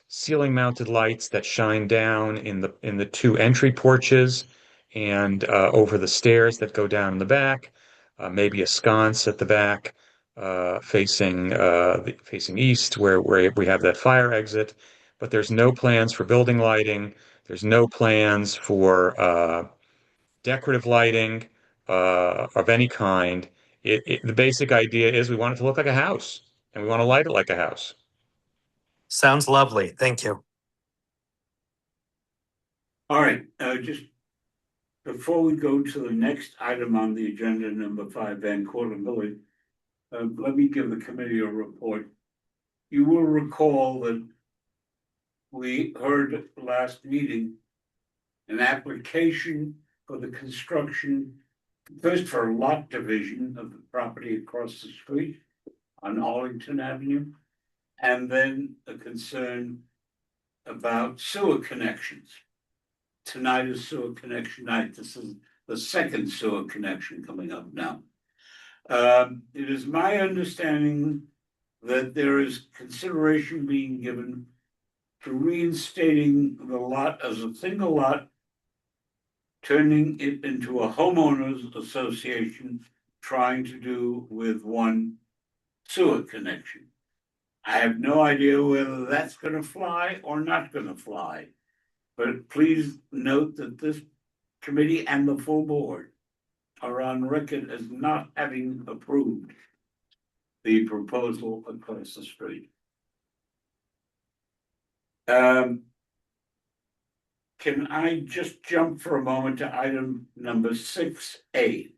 ceiling mounted lights that shine down in the two entry porches and over the stairs that go down in the back. Maybe a sconce at the back facing east where we have that fire exit. But there's no plans for building lighting. There's no plans for decorative lighting of any kind. The basic idea is we want it to look like a house, and we want to light it like a house. Sounds lovely. Thank you. all right, just before we go to the next item on the agenda, number 5, Van Cortlandt Village, let me give the committee a report. You will recall that we heard last meeting an application for the construction, first for lot division of the property across the street on Arlington Avenue, and then a concern about sewer connections. Tonight is sewer connection night. This is the second sewer connection coming up now. It is my understanding that there is consideration being given to reinstating the lot as a single lot, turning it into a homeowners association, trying to do with one sewer connection. I have no idea whether that's going to fly or not going to fly. But please note that this committee and the full board are on record as not having approved the proposal across the street. Can I just jump for a moment to item number 6A?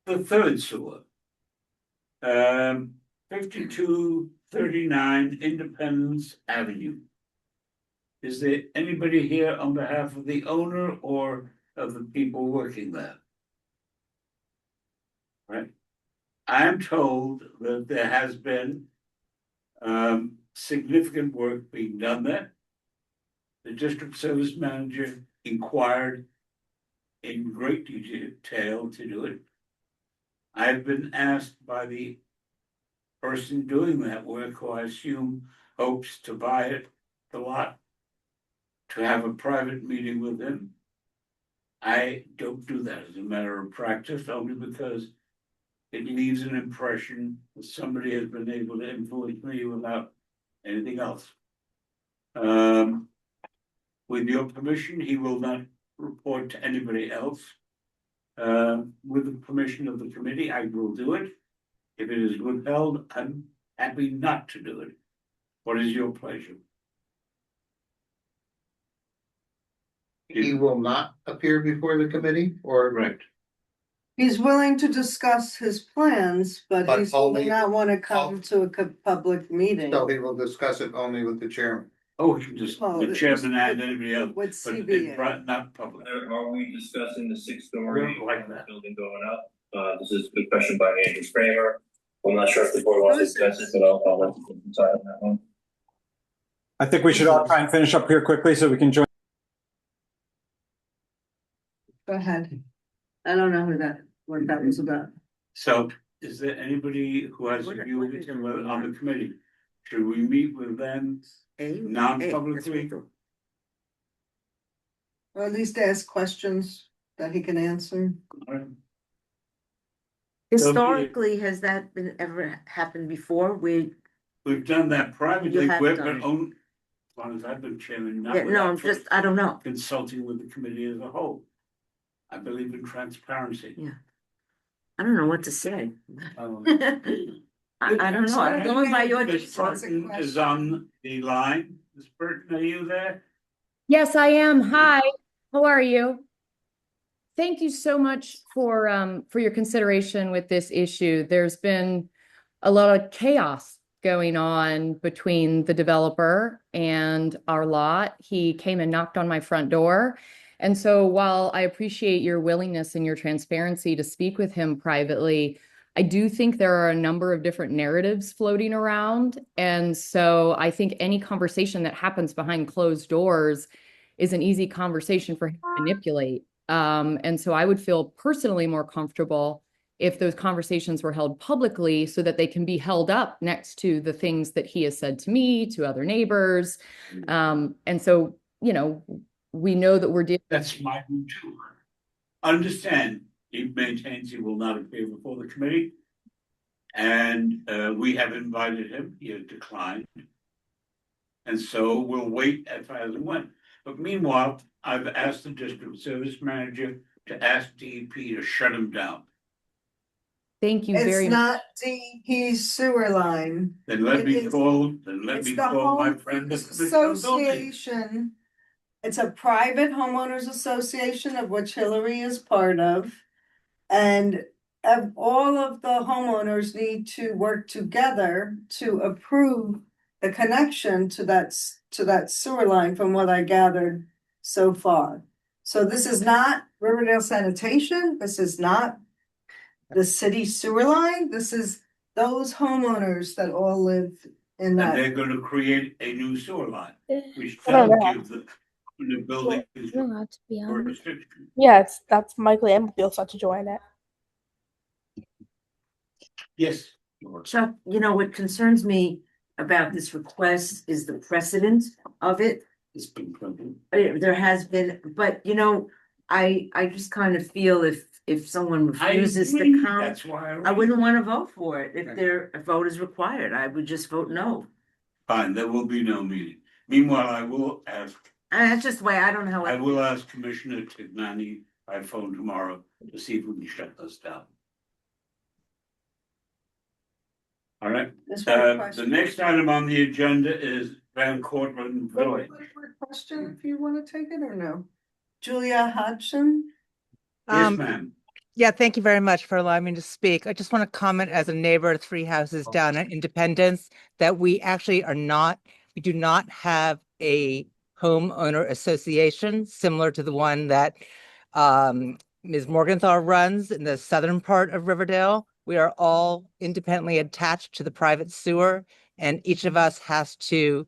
The third sewer. 5239 Independence Avenue. Is there anybody here on behalf of the owner or of the people working there? Right. I am told that there has been significant work being done there. The district service manager inquired in great detail to do it. I've been asked by the person doing that work, who I assume hopes to buy it, the lot, to have a private meeting with him. I don't do that as a matter of practice, only because it leaves an impression that somebody has been able to influence me without anything else. With your permission, he will not report to anybody else. With the permission of the committee, I will do it. If it is withheld, I'm happy not to do it. What is your pleasure? He will not appear before the committee, or? Right. He's willing to discuss his plans, but But he's only- may not want to come to a public meeting. So he will discuss it only with the chairman. Oh, just Well, the it chairman was and anybody else, With but CBA. not public. Are we discussing the I six-story don't like that. building going up? This is a good question by Andrew Kramer. I'm not sure if the board wants to discuss it, but I'll let you decide on that one. I think we should all try and finish up here quickly so we can join. Go ahead. I don't know what that was about. So is there anybody who has a view of it on the committee? Should we meet with them non-publicly? Or at least ask questions that he can answer. Historically, has that been ever happened before? We've done that privately, You have we've done been it. as long as I've been chairman, not Yeah, no, without I'm first just, I don't know. consulting with the committee as a whole. I believe in transparency. Yeah. I don't know what to say. Um, I don't know, I'm going by your. Ms. Burton is on the line. Ms. Burton, are you there? Yes, I am. Hi, how are you? Thank you so much for your consideration with this issue. There's been a lot of chaos going on between the developer and our lot. He came and knocked on my front door. And so while I appreciate your willingness and your transparency to speak with him privately, I do think there are a number of different narratives floating around. And so I think any conversation that happens behind closed doors is an easy conversation for him to manipulate. And so I would feel personally more comfortable if those conversations were held publicly so that they can be held up next to the things that he has said to me, to other neighbors. And so, you know, we know that we're dealing. That's my view too. Understand, he maintains he will not appear before the committee. And we have invited him, he has declined. And so we'll wait as and when. But meanwhile, I've asked the district service manager to ask DEP to shut him down. Thank you It's very not DEP's sewer line. Then let It me is- call, then let It's me the call my home friend. the Commissioner of Building. association. It's a private homeowners association of which Hillary is part of. And all of the homeowners need to work together to approve the connection to that sewer line, from what I gathered so far. So this is not Riverdale Sanitation, this is not the city sewer line, this is those homeowners that all live in And that. they're gonna create a new sewer line, which I don't does know. give the building jurisdiction. Yes, that's Michael and we'll start to join it. Yes. Chuck, you know, what concerns me about this request is the precedent of it. It's been proven. There has been, but you know, I just kind of feel if someone refuses agree. to come, That's why I wouldn't want to vote for it. If a vote is required, I would just vote no. Fine, there will be no meeting. Meanwhile, I will ask, And that's just the way, I don't know. I will ask Commissioner Tignani by phone tomorrow to see if we can shut this down. All right, That's one the question. next item on the agenda is Van Cortlandt Village. One more question, if you wanna take it or no? Julia Hodgson? Yes, ma'am. Yeah, thank you very much for allowing me to speak. I just want to comment as a neighbor 3 houses down at Independence that we actually we do not have a homeowner association similar to the one that Ms. Morgenthau runs in the southern part of Riverdale. We are all independently attached to the private sewer, and each of us has to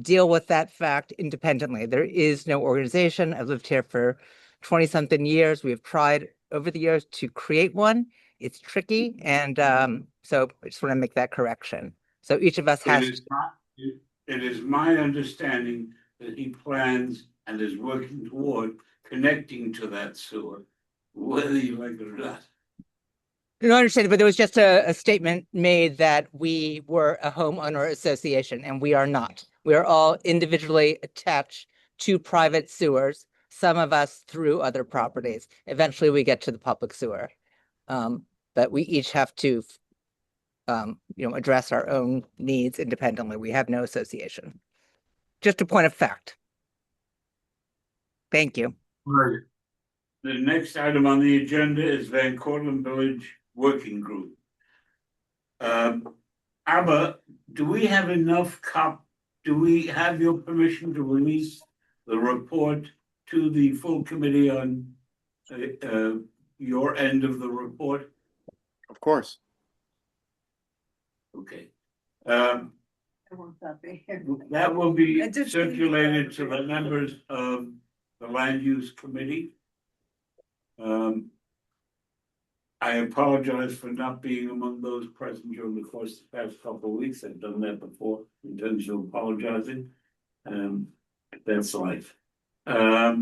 deal with that fact independently. There is no organization. I've lived here for 20-something years. We have tried over the years to create one. It's tricky, and so I just want to make that correction. So each of us has. It is my understanding that he plans and is working toward connecting to that sewer, whether you like it or not. No, I understand, but there was just a statement made that we were a homeowner association, and we are not. We are all individually attached to private sewers, some of us through other properties. Eventually, we get to the public sewer. But we each have to, address our own needs independently. We have no association. Just a point of fact. Thank you. Right. The next item on the agenda is Van Cortlandt Village Working Group. Abba, do we have enough do we have your permission to release the report to the full committee on your end of the report? Of course. Okay. I won't that be here. That will be I did- circulated to the members of the Land Use Committee. I apologize for not being among those present during the course of the past couple of weeks. I've done that before, intentional apologizing. That's life. I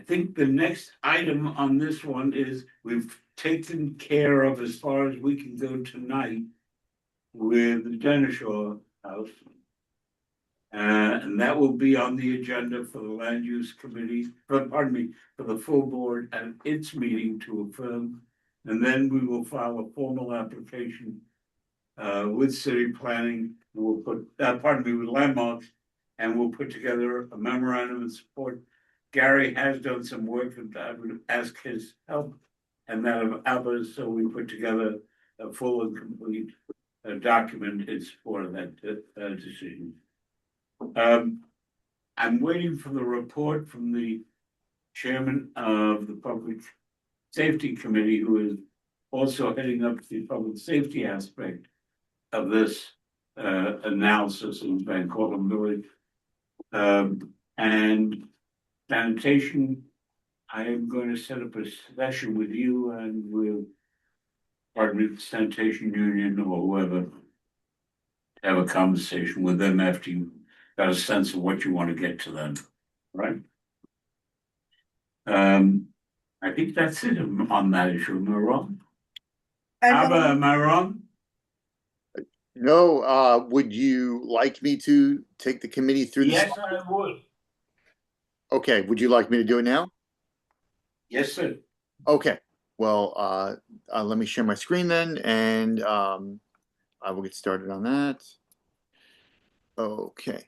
think the next item on this one is we've taken care of as far as we can go tonight with the Denishaw House. And that will be on the agenda for the Land Use Committee, for the full board at its meeting to affirm. And then we will file a formal application with city planning. We'll put, with landmarks, and we'll put together a memorandum of support. Gary has done some work, and I would ask his help and that of others, so we put together a full and complete document in support of that decision. I'm waiting for the report from the chairman of the Public Safety Committee, who is also heading up the public safety aspect of this analysis in Van Cortlandt Village. And sanitation, I am going to set up a session with you and with the sanitation union or whoever, have a conversation with them after you got a sense of what you want to get to them, right? I think that's it on that issue. Am I wrong? Am I wrong? No, would you like me to take the committee through this? Yes, I would. Okay, would you like me to do it now? Yes, sir. Okay, well, let me share my screen then, and I will get started on that. Okay.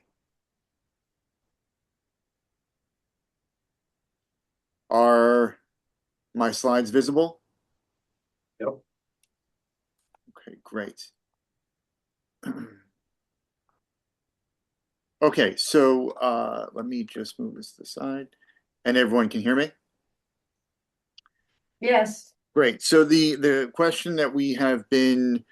Are my slides visible? Yep. Okay, great. Okay, so let me just move this to the side. And everyone can hear me? Yes. Great. So the question that we have been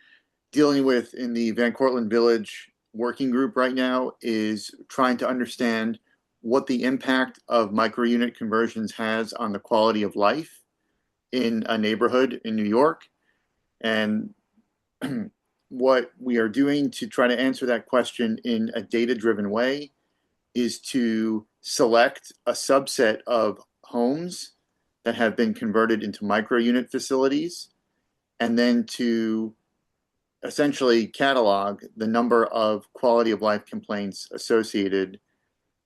dealing with in the Van Cortlandt Village working group right now is trying to understand what the impact of micro-unit conversions has on the quality of life in a neighborhood in New York. And what we are doing to try to answer that question in a data-driven way is to select a subset of homes that have been converted into micro-unit facilities, and then to essentially catalog the number of quality of life complaints associated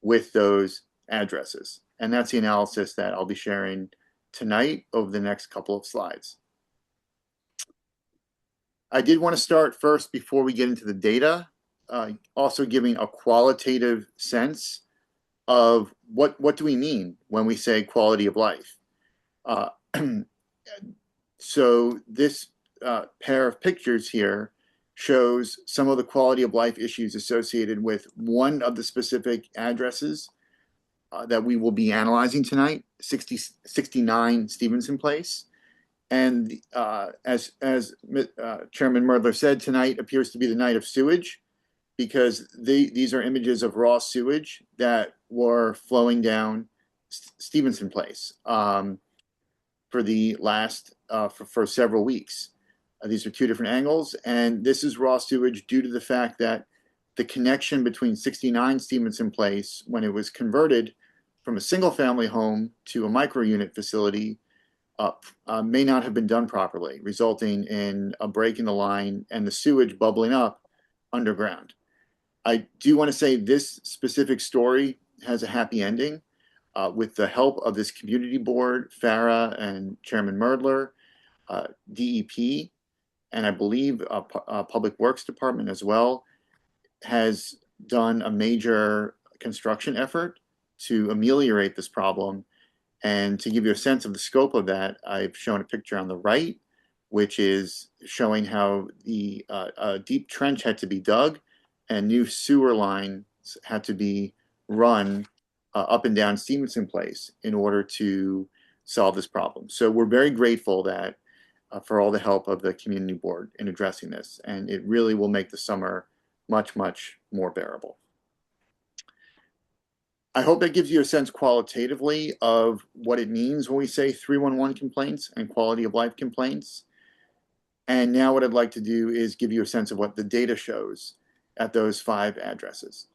with those addresses. And that's the analysis that I'll be sharing tonight over the next couple of slides. I did want to start first, before we get into the data, also giving a qualitative sense of what do we mean when we say quality of life. So this pair of pictures here shows some of the quality of life issues associated with one of the specific addresses that we will be analyzing tonight, 69 Stevenson Place. And as Chairman Murdler said, tonight appears to be the night of sewage, because these are images of raw sewage that were flowing down Stevenson Place for the last for several weeks. These are two different angles, and this is raw sewage due to the fact that the connection between 69 Stevenson Place, when it was converted from a single-family home to a micro-unit facility, may not have been done properly, resulting in a break in the line and the sewage bubbling up underground. I do want to say this specific story has a happy ending. With the help of this community board, FARA and Chairman Merdler, DEP, and I believe Public Works Department as well, has done a major construction effort to ameliorate this problem. And to give you a sense of the scope of that, I've shown a picture on the right, which is showing how the deep trench had to be dug and new sewer lines had to be run up and down Stevenson Place in order to solve this problem. So we're very grateful that for all the help of the community board in addressing this, and it really will make the summer much, much more bearable. I hope that gives you a sense qualitatively of what it means when we say 311 complaints and quality of life complaints. And now what I'd like to do is give you a sense of what the data shows at those 5 addresses.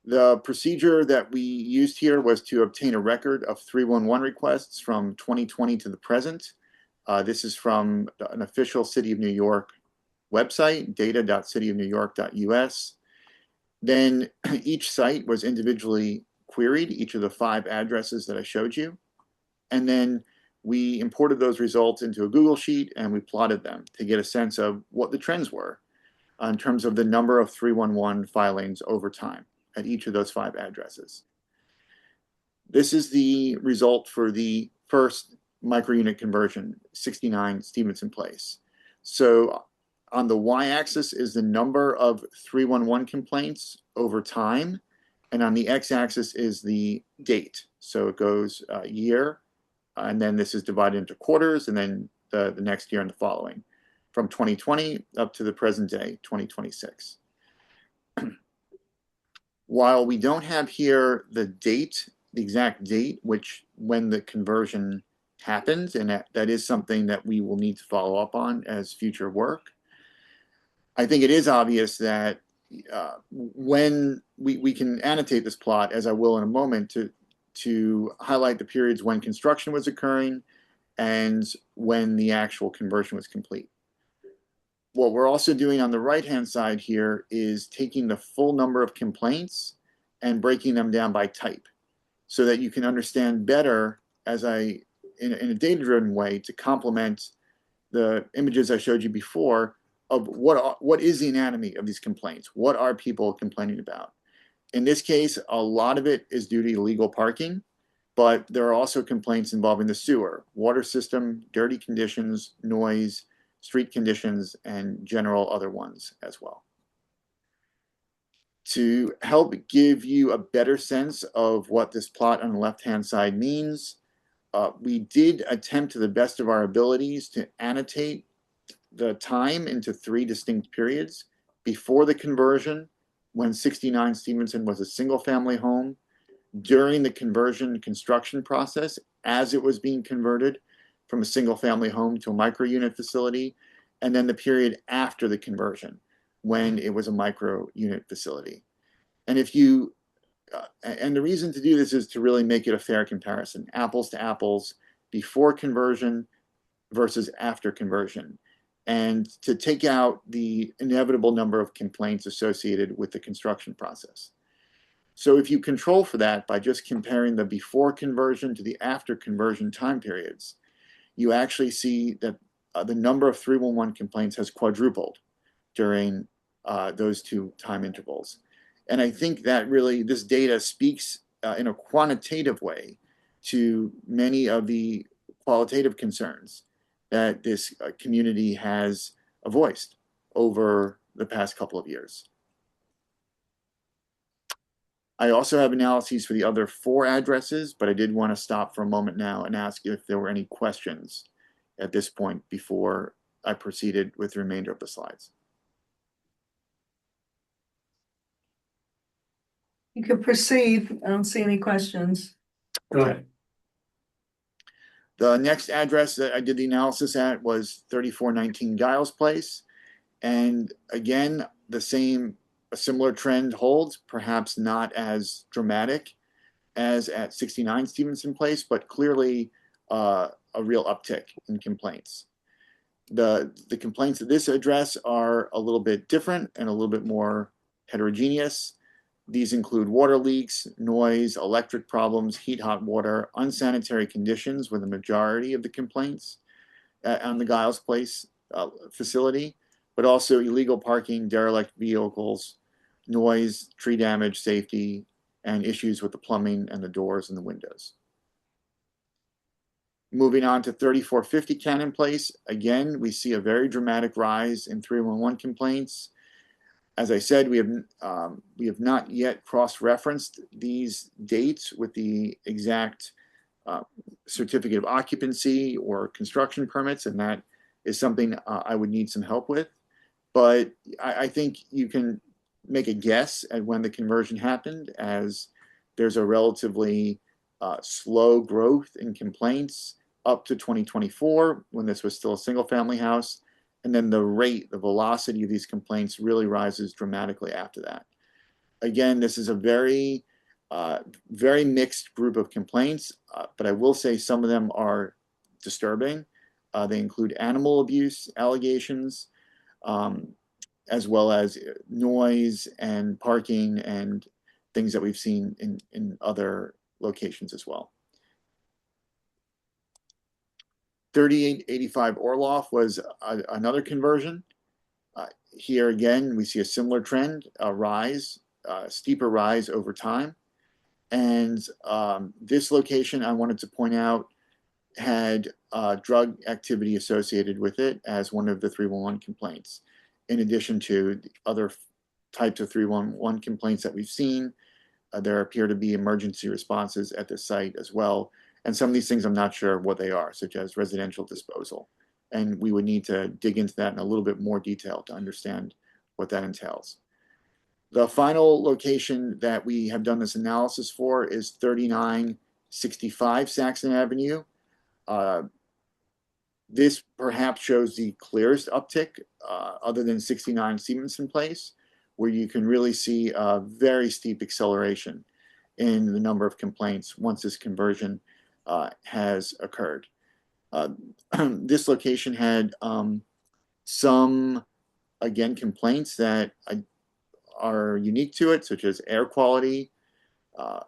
The procedure that we used here was to obtain a record of 311 requests from 2020 to the present. This is from an official City of New York website, data.cityofnewyork.us. Then each site was individually queried, each of the 5 addresses that I showed you. And then we imported those results into a Google Sheet and we plotted them to get a sense of what the trends were in terms of the number of 311 filings over time at each of those 5 addresses. This is the result for the first micro-unit conversion, 69 Stevenson Place. So on the y-axis is the number of 311 complaints over time, and on the x-axis is the date. So it goes year, and then this is divided into quarters, and then the next year and the following, from 2020 up to the present day, 2026. While we don't have here the date, the exact date, when the conversion happens, and that is something that we will need to follow up on as future work, I think it is obvious that when we can annotate this plot, as I will in a moment, to highlight the periods when construction was occurring and when the actual conversion was complete. What we're also doing on the right-hand side here is taking the full number of complaints and breaking them down by type so that you can understand better, in a data-driven way, to complement the images I showed you before of what is the anatomy of these complaints. What are people complaining about? In this case, a lot of it is due to illegal parking, but there are also complaints involving the sewer, water system, dirty conditions, noise, street conditions, and general other ones as well. To help give you a better sense of what this plot on the left-hand side means, we did attempt to the best of our abilities to annotate the time into 3 distinct periods: before the conversion, when 69 Stevenson was a single-family home, during the conversion construction process as it was being converted from a single-family home to a micro-unit facility, and then the period after the conversion when it was a micro-unit facility. And and the reason to do this is to really make it a fair comparison, apples to apples, before conversion versus after conversion, and to take out the inevitable number of complaints associated with the construction process. So if you control for that by just comparing the before conversion to the after conversion time periods, you actually see that the number of 311 complaints has quadrupled during those 2 time intervals. And I think that really this data speaks in a quantitative way to many of the qualitative concerns that this community has voiced over the past couple of years. I also have analyses for the other 4 addresses, but I did want to stop for a moment now and ask if there were any questions at this point before I proceeded with the remainder of the slides. You can proceed. I don't see any questions. Go ahead. The next address that I did the analysis at was 3419 Giles Place. And again, the same a similar trend holds, perhaps not as dramatic as at 69 Stevenson Place, but clearly a real uptick in complaints. The complaints that this address are a little bit different and a little bit more heterogeneous. These include water leaks, noise, electric problems, heat, hot water, unsanitary conditions were the majority of the complaints on the Giles Place facility, but also illegal parking, derelict vehicles, noise, tree damage, safety, and issues with the plumbing and the doors and the windows. Moving on to 3450 Cannon Place, again, we see a very dramatic rise in 311 complaints. As I said, we have not yet cross-referenced these dates with the exact certificate of occupancy or construction permits, and that is something I would need some help with. But I think you can make a guess at when the conversion happened, as there's a relatively slow growth in complaints up to 2024, when this was still a single-family house. And then the rate, the velocity of these complaints really rises dramatically after that. Again, this is a very, very mixed group of complaints, but I will say some of them are disturbing. They include animal abuse allegations, as well as noise and parking and things that we've seen in other locations as well. 3885 Orloff was another conversion. Here again, we see a similar trend, a rise, steeper rise over time. And this location, I wanted to point out, had drug activity associated with it as one of the 311 complaints. In addition to the other types of 311 complaints that we've seen, there appear to be emergency responses at the site as well. And some of these things I'm not sure what they are, such as residential disposal. And we would need to dig into that in a little bit more detail to understand what that entails. The final location that we have done this analysis for is 3965 Saxon Avenue. This perhaps shows the clearest uptick, other than 69 Stevenson Place, where you can really see a very steep acceleration in the number of complaints once this conversion has occurred. This location had some, again, complaints that are unique to it, such as air quality,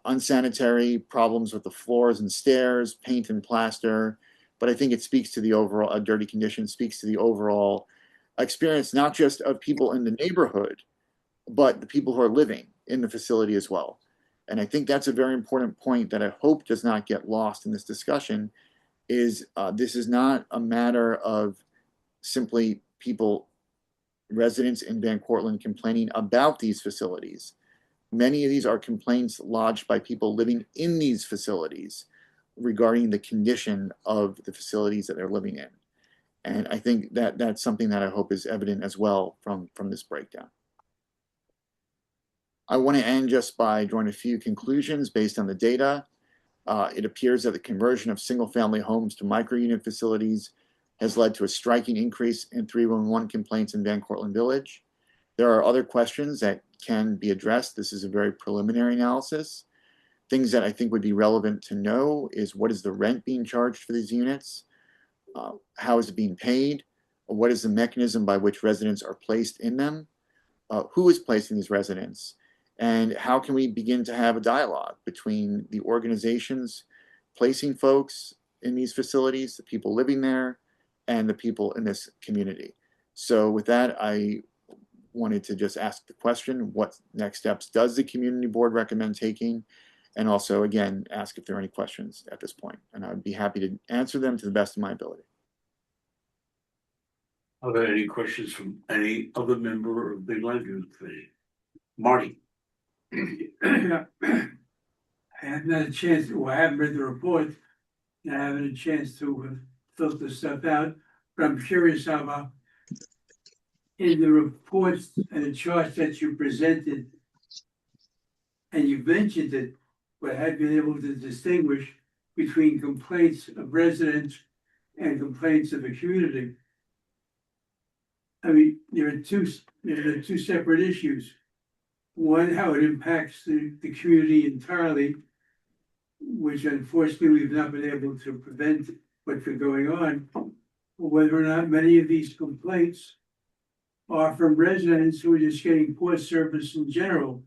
unsanitary problems with the floors and stairs, paint and plaster. But I think it speaks to the overall, dirty condition speaks to the overall experience, not just of people in the neighborhood, but the people who are living in the facility as well. And I think that's a very important point that I hope does not get lost in this discussion, is this is not a matter of simply people, residents in Van Cortlandt, complaining about these facilities. Many of these are complaints lodged by people living in these facilities regarding the condition of the facilities that they're living in. And I think that that's something that I hope is evident as well from this breakdown. I want to end just by drawing a few conclusions based on the data. It appears that the conversion of single-family homes to micro-unit facilities has led to a striking increase in 311 complaints in Van Cortlandt Village. There are other questions that can be addressed. This is a very preliminary analysis. Things that I think would be relevant to know is, what is the rent being charged for these units? How is it being paid? What is the mechanism by which residents are placed in them? Who is placing these residents? And how can we begin to have a dialogue between the organizations placing folks in these facilities, the people living there, and the people in this community? So with that, I wanted to just ask the question, what next steps does the community board recommend taking? And also, again, ask if there are any questions at this point. And I'd be happy to answer them to the best of my ability. Are there any questions from any other member of the land use committee? Marty? I haven't had a chance to, I haven't read the report, and I haven't had a chance to filter stuff out, but I'm curious about in the reports and the charts that you presented, and you mentioned it, but have been able to distinguish between complaints of residents and complaints of the community. I mean, there are two separate issues. One, how it impacts the community entirely, which unfortunately we've not been able to prevent what's been going on. Whether or not many of these complaints are from residents who are just getting poor service in general.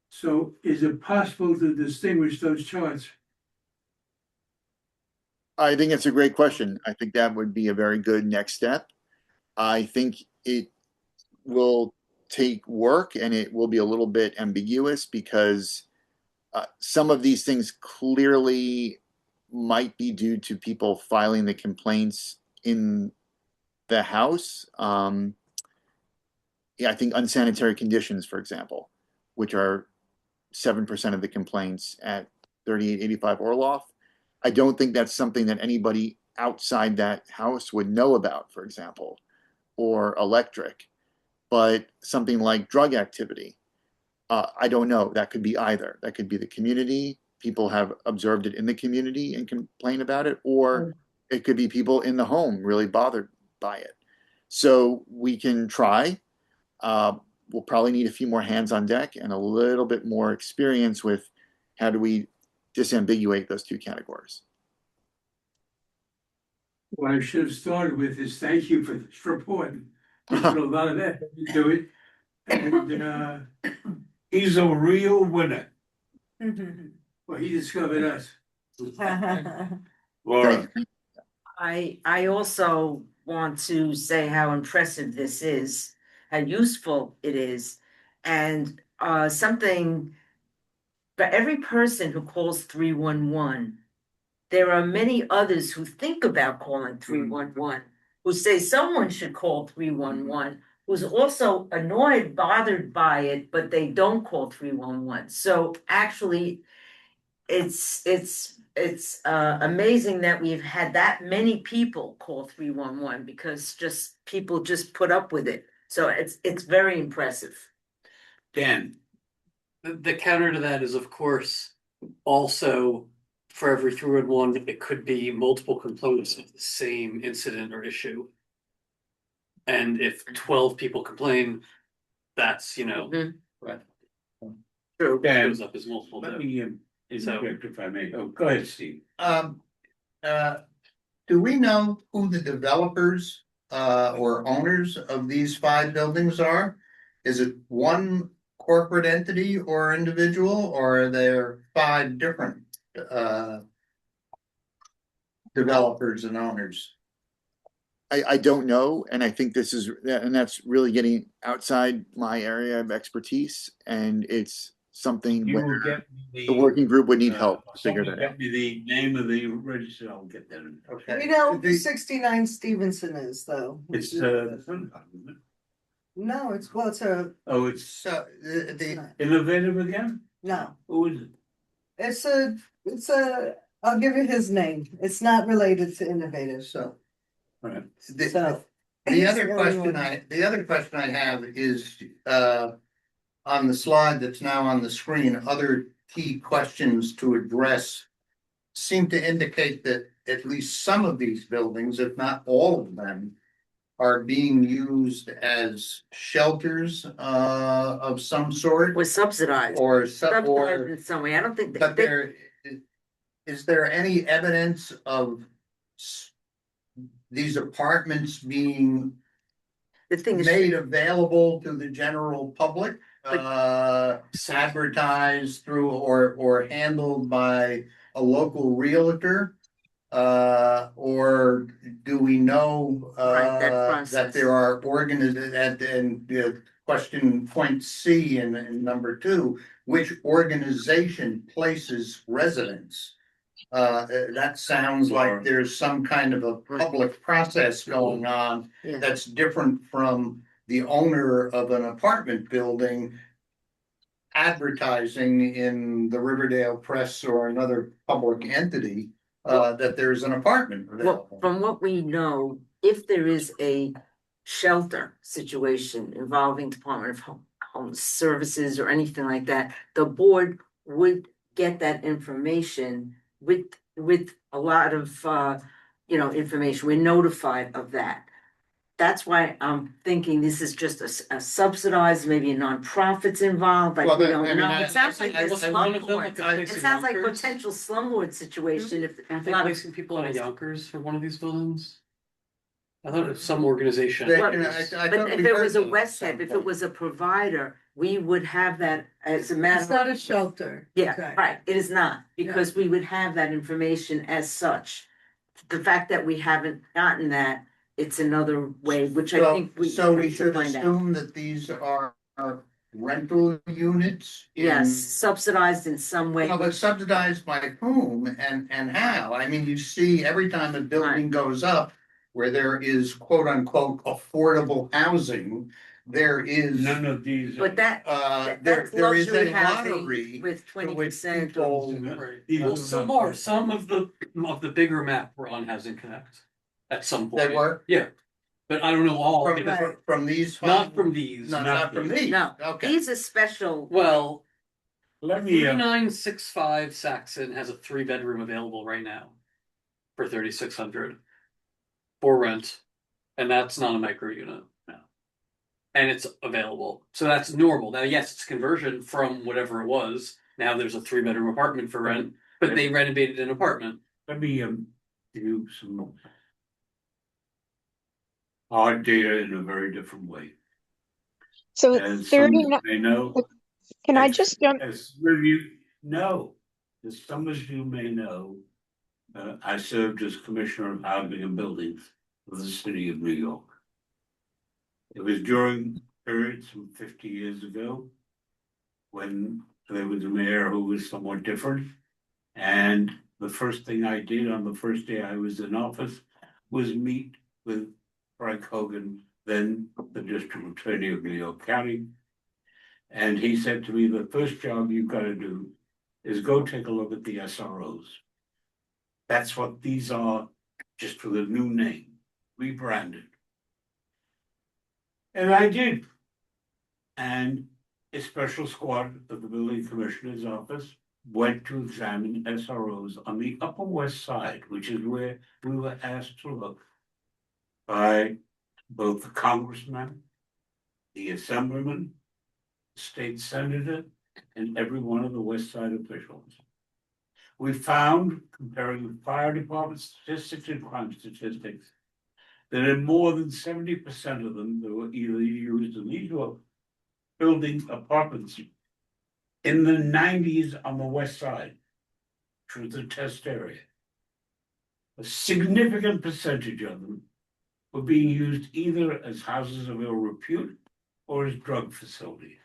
So is it possible to distinguish those charts? I think it's a great question. I think that would be a very good next step. I think it will take work and it will be a little bit ambiguous because some of these things clearly might be due to people filing the complaints in the house. Yeah, I think unsanitary conditions, for example, which are 7% of the complaints at 3885 Orloff. I don't think that's something that anybody outside that house would know about, for example, or electric, but something like drug activity. I don't know. That could be either. That could be the community. People have observed it in the community and complain about it, or it could be people in the home really bothered by it. So we can try. We'll probably need a few more hands on deck and a little bit more experience with how do we disambiguate those two categories. What I should have started with is thank you for this report. You put a lot of effort into it. And He's a real winner. well, he discovered us. Laura, I also want to say how impressive this is, how useful it is, and something for every person who calls 311. There are many others who think about calling 311, who say someone should call 311, who's also annoyed, bothered by it, but they don't call 311. So actually, it's amazing that we've had that many people call 311 because people just put up with it. So it's very impressive. Dan. The counter to that is, of course, also for every 311, it could be multiple components of the same incident or issue. And if 12 people complain, that's, right. True. Dan, Goes up as multiple. let me interject if I may. Oh, go ahead, Steve. Do we know who the developers or owners of these 5 buildings are? Is it one corporate entity or individual, or are there 5 different developers and owners? I don't know, and I think that's really getting outside my area of expertise, and it's something You will where get the working group would need help to figure that out. Get me the name of the register, I'll get that. Okay. You know who 69 Stevenson is, though? It's No, it's a oh, it's So the Innovative again? no. Who is it? It's a. I'll give you his name. It's not related to Innovative. so Right. the So the other question I have is on the slide that's now on the screen, other key questions to address seem to indicate that at least some of these buildings, if not all of them, are being used as shelters of some sort. Was subsidized. Or subsidized in some way. I don't think but is there any evidence of these apartments being made available to the general public, advertised through or handled by a local realtor? Or do we know that there are and question point C in number 2, which organization places residents? That sounds like there's some kind of a public process going on that's different from the owner of an apartment building advertising in the Riverdale Press or another public entity that there's an apartment available. Well, from what we know, if there is a shelter situation involving Department of Home Services or anything like that, the board would get that information with a lot of information. We're notified of that. that's why I'm thinking this is just a subsidized, maybe a nonprofit's involved, like Well, we I don't mean, know. I- It sounds like I- this I- one of them, slumlord. like a place It in sounds like Yonkers. potential slumlord situation if a Aren't they lot of. placing people out of Yonkers for one of these buildings? I thought it was some organization. They- Well, you know, I thought But if we it heard was a that at West some Head, if it point. was a provider, we would have that as a matter. It's not a shelter. Yeah, Okay. right, it is not, because we would have that information as such. The fact that we haven't gotten that, it's another way, which I think we. So we need to should find out. assume that these are rental units? Yes, in- subsidized in some way. No, but subsidized by whom and how? I mean, you see every time a building goes up where there is quote unquote affordable housing, there is. None of these. But that, There that's is luxury a housing lottery with to which 20%. people. Well, some are, some of the bigger map were on Housing Connect at some point. They were? Yeah, but I don't know all. From, because- from these. Not from these. Not from these. No, Okay. these are special. Well, Let me, 3965 Saxon has a 3-bedroom available right now for 3,600 for rent, and that's not a micro unit. No. And it's available, so that's normal. Now, yes, it's conversion from whatever it was. Now there's a 3-bedroom apartment for rent, but they renovated an apartment. let me, give you some hard data in a very different way. So As some 39, may know. can I as- just jump? As some of you know, as some of you may know, I served as Commissioner of Housing and Buildings for the city of New York. It was during periods from 50 years ago when there was a mayor who was somewhat different. And the first thing I did on the first day I was in office was meet with Frank Hogan, then the district attorney of New York County. And he said to me, the first job you've got to do is go take a look at the SROs. That's what these are, just with a new name, rebranded. And I did. And a special squad of the building commissioner's office went to examine SROs on the Upper West Side, which is where we were asked to look by both the congressman, the assemblyman, state senator, and every one of the West Side officials. We found, comparing the fire department statistics and crime statistics, that in more than 70% of them, they were either used in these were building apartments in the 90s on the West Side, which was the test area. A significant percentage of them were being used either as houses of ill repute or as drug facilities.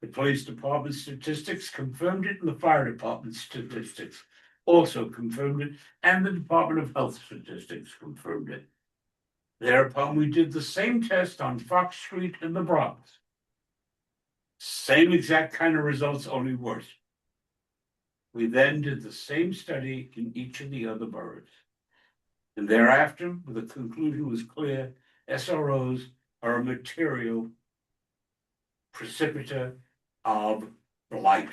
The police department statistics confirmed it, and the fire department statistics also confirmed it, and the Department of Health statistics confirmed it. Thereupon, we did the same test on Fox Street in the Bronx. Same exact kind of results, only worse. We then did the same study in each of the other boroughs. And thereafter, the conclusion was clear, SROs are a material precipita of blight.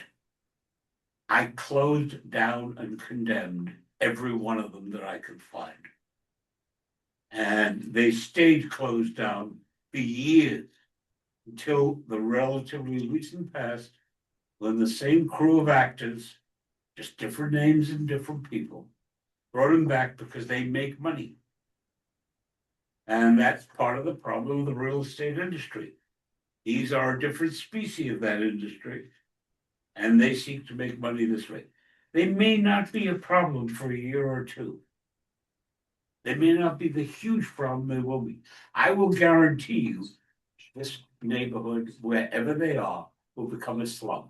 I closed down and condemned every one of them that I could find. And they stayed closed down for years until the relatively recent past, when the same crew of actors, just different names and different people, brought them back because they make money. And that's part of the problem of the real estate industry. These are a different species of that industry, and they seek to make money this way. They may not be a problem for a year or two. They may not be the huge problem they will be. I will guarantee you this neighborhood, wherever they are, will become a slum.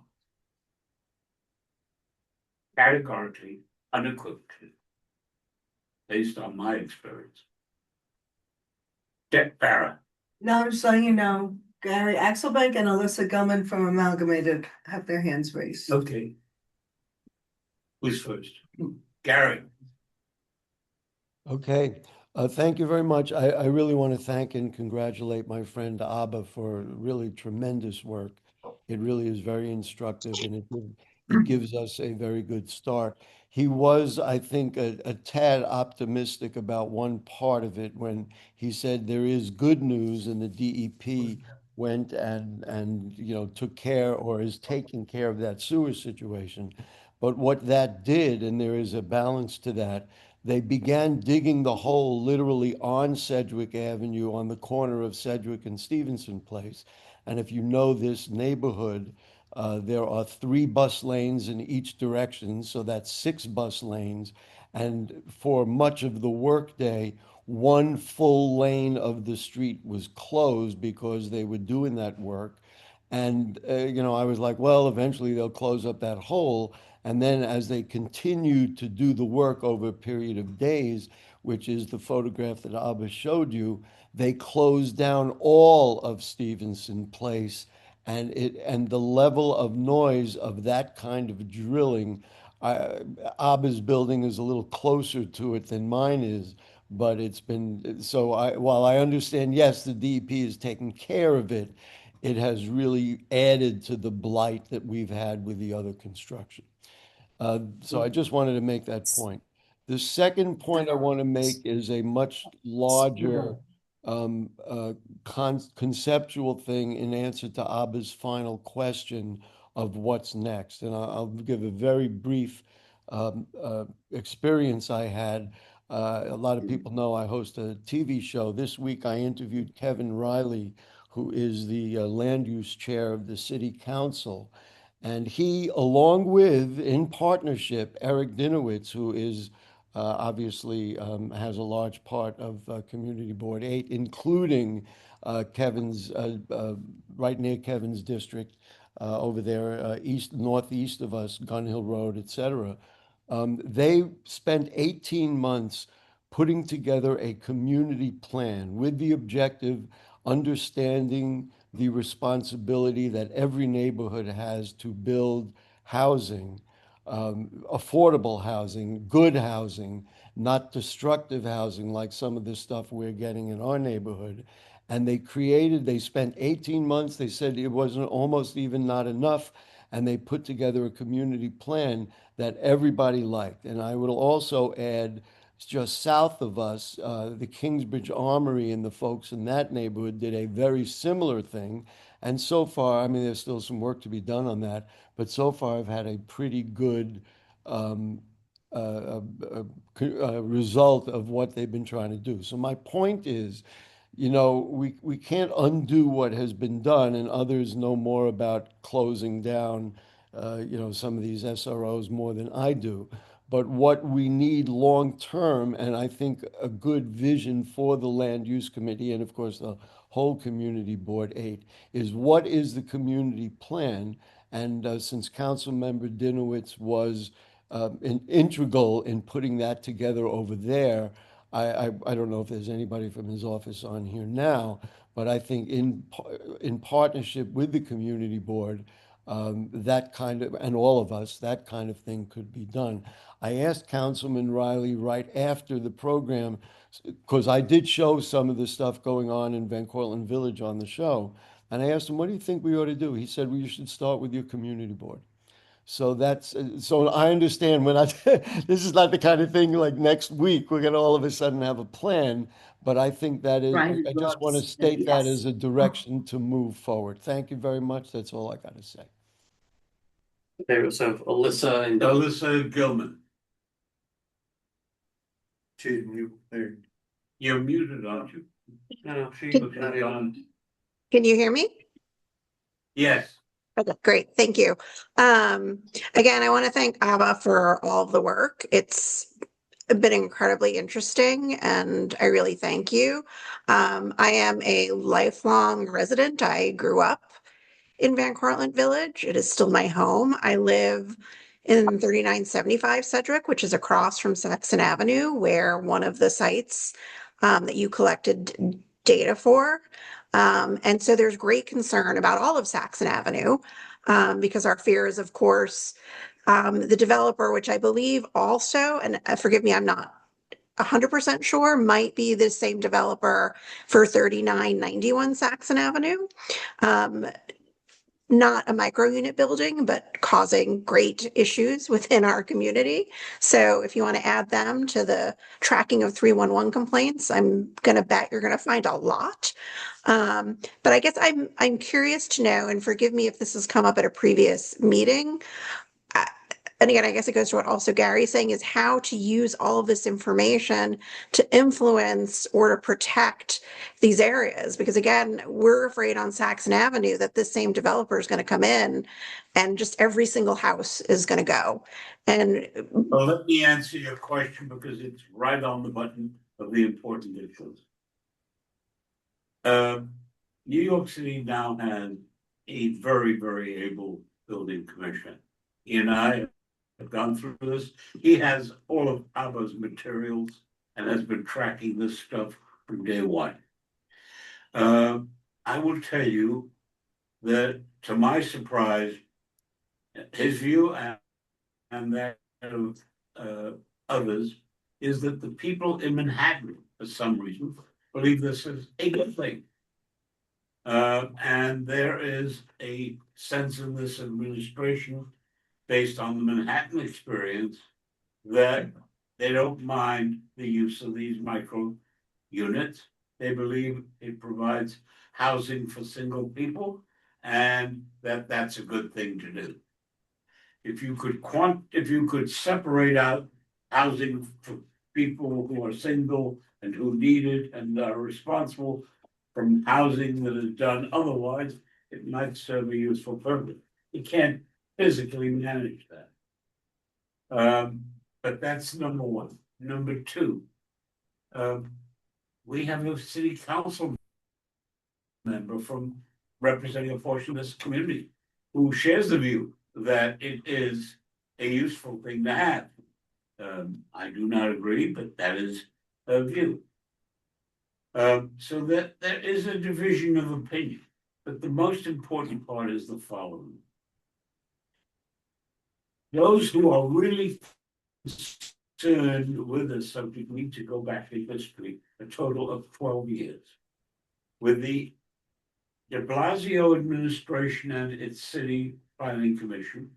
Categorically, unequivocally, based on my experience. Dick Barra. No, I'm just letting you know, Gary Axelbank and Alyssa Gilman from Amalgamated have their hands raised. Okay. Who's first? Gary. Okay, thank you very much. I really want to thank and congratulate my friend Abba for really tremendous work. It really is very instructive, and it gives us a very good start. He was, I think, a tad optimistic about one part of it when he said there is good news, and the DEP went and took care or is taking care of that sewer situation. But what that did, and there is a balance to that, they began digging the hole literally on Sedgwick Avenue on the corner of Sedgwick and Stevenson Place. And if you know this neighborhood, there are 3 bus lanes in each direction, so that's 6 bus lanes. And for much of the workday, 1 full lane of the street was closed because they were doing that work. And, I was like, well, eventually they'll close up that hole. And then as they continued to do the work over a period of days, which is the photograph that Abba showed you, they closed down all of Stevenson Place. And the level of noise of that kind of drilling, Abba's building is a little closer to it than mine is, but it's been, while I understand, yes, the DEP is taking care of it, it has really added to the blight that we've had with the other construction. So I just wanted to make that point. The second point I want to make is a much larger conceptual thing in answer to Abba's final question of what's next. And I'll give a very brief experience I had. A lot of people know I host a TV show. This week I interviewed Kevin Riley, who is the land use chair of the city council. And he, along with, in partnership, Eric Dinowitz, who is obviously has a large part of Community Board 8, including Kevin's, right near Kevin's district over there, northeast of us, Gun Hill Road, etc. They spent 18 months putting together a community plan with the objective, understanding the responsibility that every neighborhood has to build housing, affordable housing, good housing, not destructive housing like some of the stuff we're getting in our neighborhood. And they spent 18 months, they said it wasn't almost even not enough, and they put together a community plan that everybody liked. And I would also add, just south of us, the Kingsbridge Armory and the folks in that neighborhood did a very similar thing. And so far, I mean, there's still some work to be done on that, but so far I've had a pretty good result of what they've been trying to do. So my point is, we can't undo what has been done, and others know more about closing down, some of these SROs more than I do. But what we need long term, and I think a good vision for the Land Use Committee, and of course the whole Community Board 8, is what is the community plan? And since Councilmember Dinowitz was integral in putting that together over there, I don't know if there's anybody from his office on here now, but I think in partnership with the Community Board, that kind of, and all of us, that kind of thing could be done. I asked Councilman Riley right after the program, because I did show some of the stuff going on in Van Cortlandt Village on the show, and I asked him, what do you think we ought to do? He said, well, you should start with your community board. So so I understand when this is not the kind of thing like next week, we're going to all of a sudden have a plan, but I think that is, Right. I just want to state that as a direction to move forward. Thank you very much. That's all I got to say. Okay, so Alyssa Gilman. You're muted, aren't you? No, she Can- was not on. Can you hear me? Yes. Okay, great. Thank you. Again, I want to thank Abba for all of the work. It's been incredibly interesting, and I really thank you. I am a lifelong resident. I grew up in Van Cortlandt Village. It is still my home. I live in 3975 Sedgwick, which is across from Saxon Avenue, where one of the sites that you collected data for. And so there's great concern about all of Saxon Avenue because our fear is, of course, the developer, which I believe also, and forgive me, I'm not 100% sure, might be the same developer for 3991 Saxon Avenue. not a micro unit building, but causing great issues within our community. So if you want to add them to the tracking of 311 complaints, I'm going to bet you're going to find a lot. But I guess I'm curious to know, and forgive me if this has come up at a previous meeting. And again, I guess it goes to what also Gary's saying, is how to use all of this information to influence or to protect these areas. Because again, we're afraid on Saxon Avenue that this same developer is going to come in and just every single house is going to go. And well, let me answer your question because it's right on the button of the important issues. New York City now has a very, very able building commission. He and I have gone through this. He has all of Abba's materials and has been tracking this stuff from day one. I will tell you that, to my surprise, his view and that of others is that the people in Manhattan, for some reason, believe this is a good thing. And there is a sense in this administration, based on the Manhattan experience, that they don't mind the use of these micro units. They believe it provides housing for single people, and that's a good thing to do. If you could separate out housing for people who are single and who need it and are responsible from housing that is done otherwise, it might serve a useful purpose. You can't physically manage that. But that's number one. Number two, we have a city council member from representing a portion of this community who shares the view that it is a useful thing to have. I do not agree, but that is a view. So that there is a division of opinion, but the most important part is the following. Those who are really concerned with this subject need to go back in history a total of 12 years. With the de Blasio administration and its city planning commission,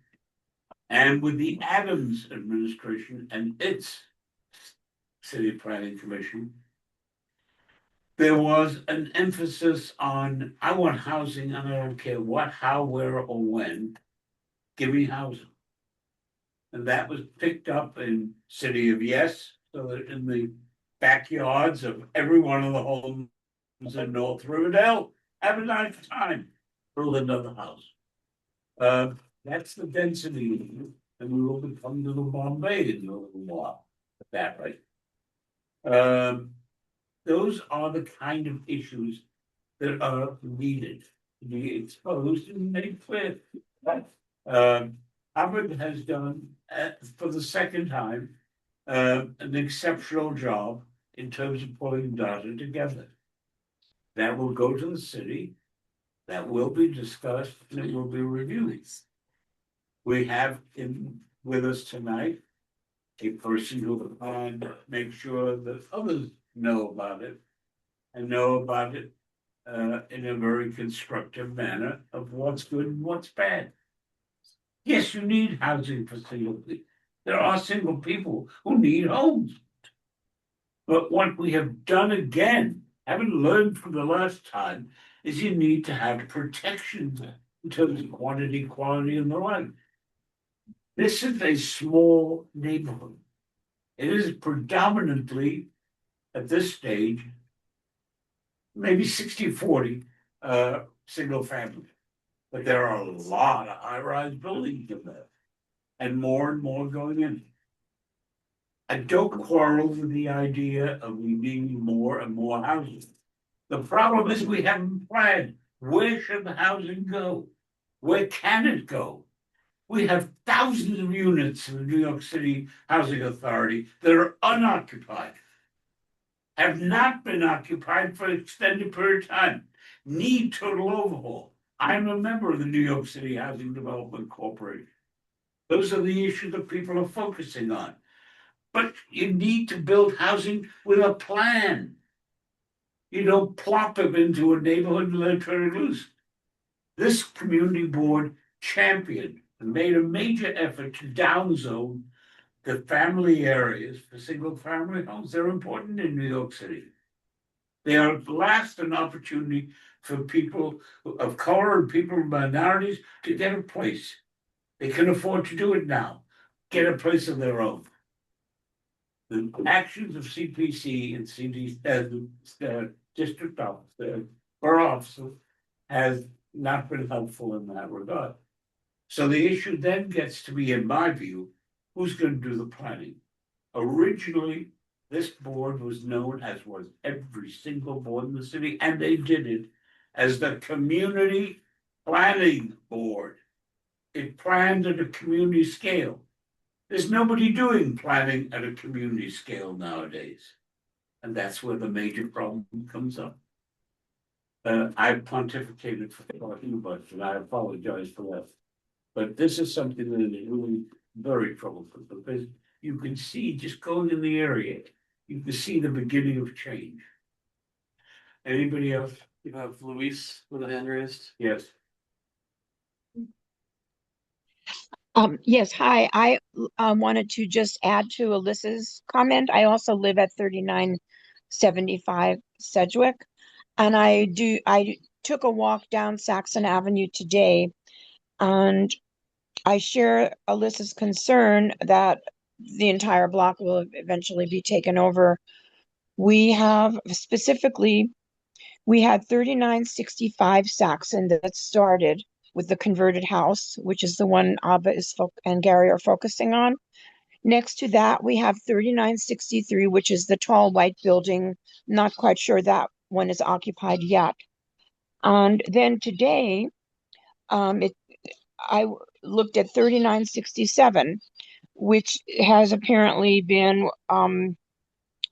and with the Adams administration and its city planning commission, there was an emphasis on, I want housing and I don't care what, how, where, or when, give me housing. And that was picked up in City of Yes, so that in the backyards of every one of the homes in North Riverdale, have a nice time, build another house. That's the density, and we will become Little Bombay in a little while, at that rate. Those are the kind of issues that are needed to be exposed and made clear. Harvard has done, for the second time, an exceptional job in terms of pulling data together. That will go to the city, that will be discussed, and it will be reviewed. We have with us tonight a person who can make sure that others know about it and know about it in a very constructive manner of what's good and what's bad. Yes, you need housing for single people. There are single people who need homes. But what we have done again, having learned from the last time, is you need to have protections in terms of quantity, quality, and the like. This is a small neighborhood. It is predominantly, at this stage, maybe 60-40 single family. But there are a lot of high-rise buildings in there, and more going in. I don't quarrel with the idea of we needing more and more housing. The problem is we haven't planned. Where should the housing go? Where can it go? We have thousands of units in the New York City Housing Authority that are unoccupied, have not been occupied for an extended period of time, need total overhaul. I'm a member of the New York City Housing Development Corporation. Those are the issues that people are focusing on. But you need to build housing with a plan. You don't plop them into a neighborhood and let it turn loose. This community board championed and made a major effort to downzone the family areas for single family homes. They're important in New York City. They are last an opportunity for people of color and people of minorities to get a place. They can afford to do it now, get a place of their own. The actions of CPC and CD, the district office, the borough officer, has not been helpful in that regard. So the issue then gets to be, in my view, who's going to do the planning? Originally, this board was known, as was every single board in the city, and they did it as the Community Planning Board. It planned at a community scale. There's nobody doing planning at a community scale nowadays. And that's where the major problem comes up. I pontificated for talking about it, and I apologize for that. But this is something that is really very troublesome, because you can see, just going in the area, you can see the beginning of change. Anybody else? You have Luis with a hand raised. Yes. Yes, hi. I wanted to just add to Alyssa's comment. I also live at 3975 Sedgwick, and I took a walk down Saxon Avenue today, and I share Alyssa's concern that the entire block will eventually be taken over. We had 3965 Saxon that started with the converted house, which is the one Abba and Gary are focusing on. Next to that, we have 3963, which is the tall white building. Not quite sure that one is occupied yet. And then today, I looked at 3967, which has apparently been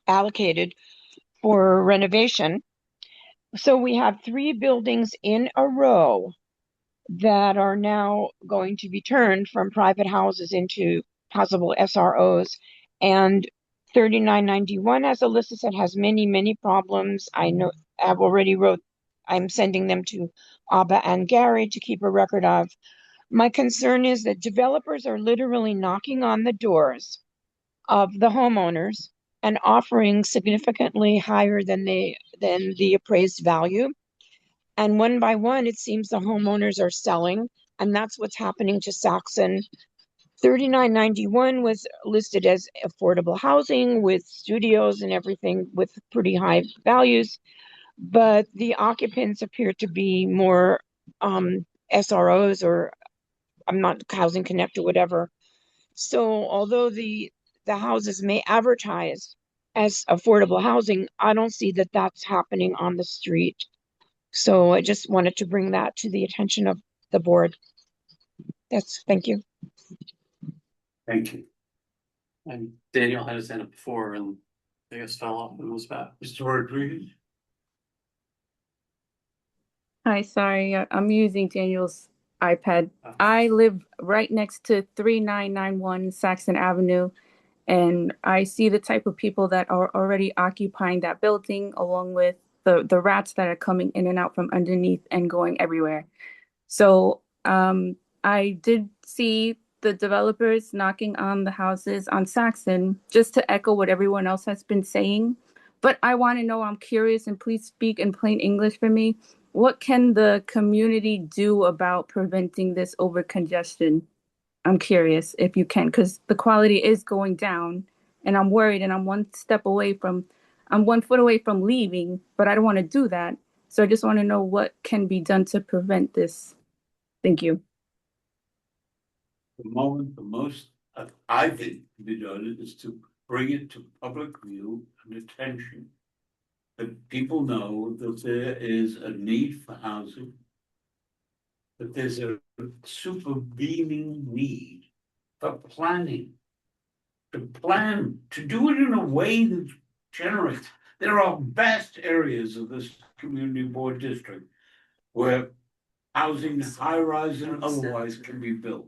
allocated for renovation. So we have 3 buildings in a row that are now going to be turned from private houses into possible SROs. And 3991, as Alyssa said, has many, many problems. I know I've already I'm sending them to Abba and Gary to keep a record of. My concern is that developers are literally knocking on the doors of the homeowners and offering significantly higher than the appraised value. And one by one, it seems the homeowners are selling, and that's what's happening to Saxon. 3991 was listed as affordable housing with studios and everything with pretty high values, but the occupants appear to be more SROs, or I'm not Housing Connect or whatever. So although the houses may advertise as affordable housing, I don't see that that's happening on the street. So I just wanted to bring that to the attention of the board. Thank you. Thank you. And Daniel had his hand up before and I guess fell off and was back. Mr. Rodriguez? Hi, sorry, I'm using Daniel's iPad. I live right next to 3991 Saxon Avenue, and I see the type of people that are already occupying that building, along with the rats that are coming in and out from underneath and going everywhere. So I did see the developers knocking on the houses on Saxon, just to echo what everyone else has been saying. But I want to know, I'm curious, and please speak in plain English for me. What can the community do about preventing this over congestion? I'm curious if you can, because the quality is going down and I'm worried, and I'm 1 foot away from leaving, but I don't want to do that. So I just want to know what can be done to prevent this. Thank you. The most I think to be done is to bring it to public view and attention. That people know that there is a need for housing, that there's a supervening need for planning. To plan, to do it in a way that generates. There are vast areas of this community board district where housing, high-rise and otherwise, can be built.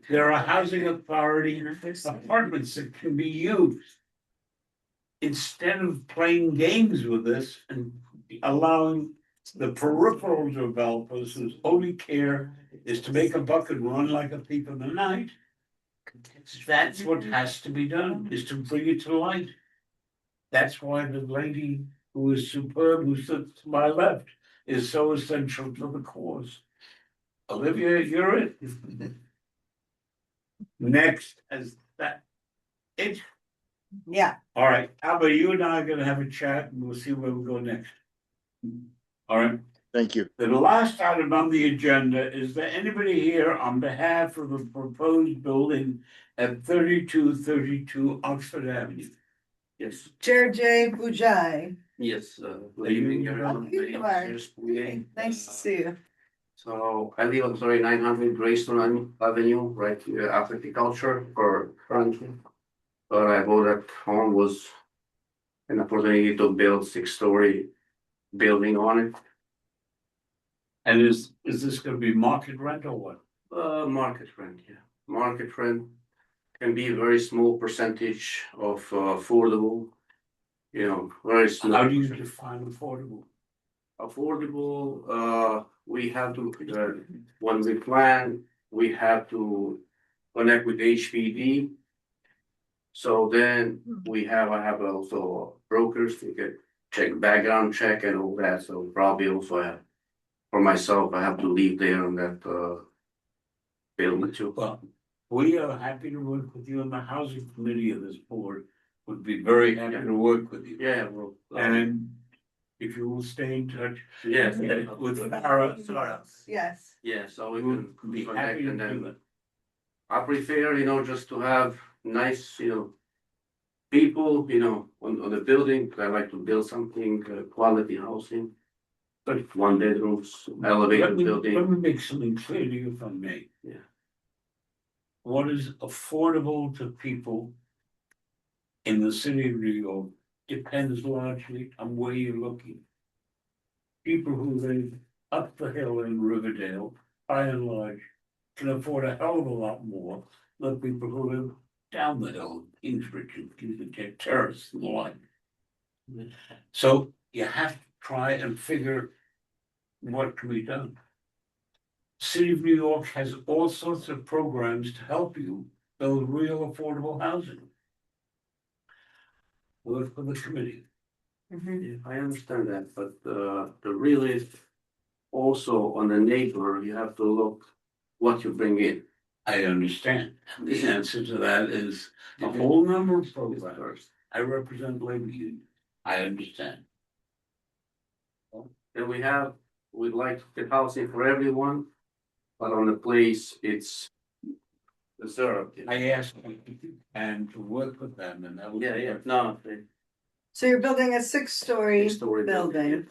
There are housing authority apartments that can be used. Instead of playing games with this and allowing The peripheral developers whose only care is to make a buck and run like a thief in the night. That's what has to be done, is to bring it to light. That's why the lady who is superb, who sits to my left, is so essential to the cause. Olivia, you're it. Next, as that, it, Yeah, all right, how about you and I are gonna have a chat and we'll see where we go next. All right. Thank you. The last item on the agenda, is there anybody here on behalf of the proposed building at 3232 Oxford Avenue? Yes, Chair Jay Bujai. yes, good evening, everyone. Here you are. Nice to see you. So I live on 900 Greystone Avenue, right here, agriculture for currently. But I bought that home was an opportunity to build 6-story building on it. And is this gonna be market rent or what? Market rent, yeah. Market rent can be a very small percentage of affordable, very small. How do you define affordable? Affordable, we have to, when we plan, we have to connect with HPD. So then I have also brokers to get background check and all that, so probably also have, for myself, I have to leave there on that building too. Well, we are happy to work with you, and the housing committee of this board would be very happy to work with you. Yeah, well. And if you will stay in touch. Yes. With Farah. Yes. Yeah, so we can Be connect happy to and do then. that. I prefer, just to have nice, people, on the building. I like to build something, quality housing. But 1 bedrooms, elevated Let me building. make something clear to you if I may. Yeah. What is affordable to people in the city of New York depends largely on where you're looking. People who live up the hill in Riverdale, by and large, can afford a hell of a lot more than people who live down the hill, Kingsbridge and Kingsbridge Terrace and the like. So you have to try and figure what can be done. City of New York has all sorts of programs to help you build real affordable housing. Work for the committee. Yeah, I understand that, but the real is also on the neighbor, you have to look what you bring in. I understand. The answer to that is a whole number of programs. I represent labor union. I understand. And we'd like to get housing for everyone, but on the place, it's reserved. I asked you and to work with them and that was. Yeah, no. So you're building a 6-story 6-story building.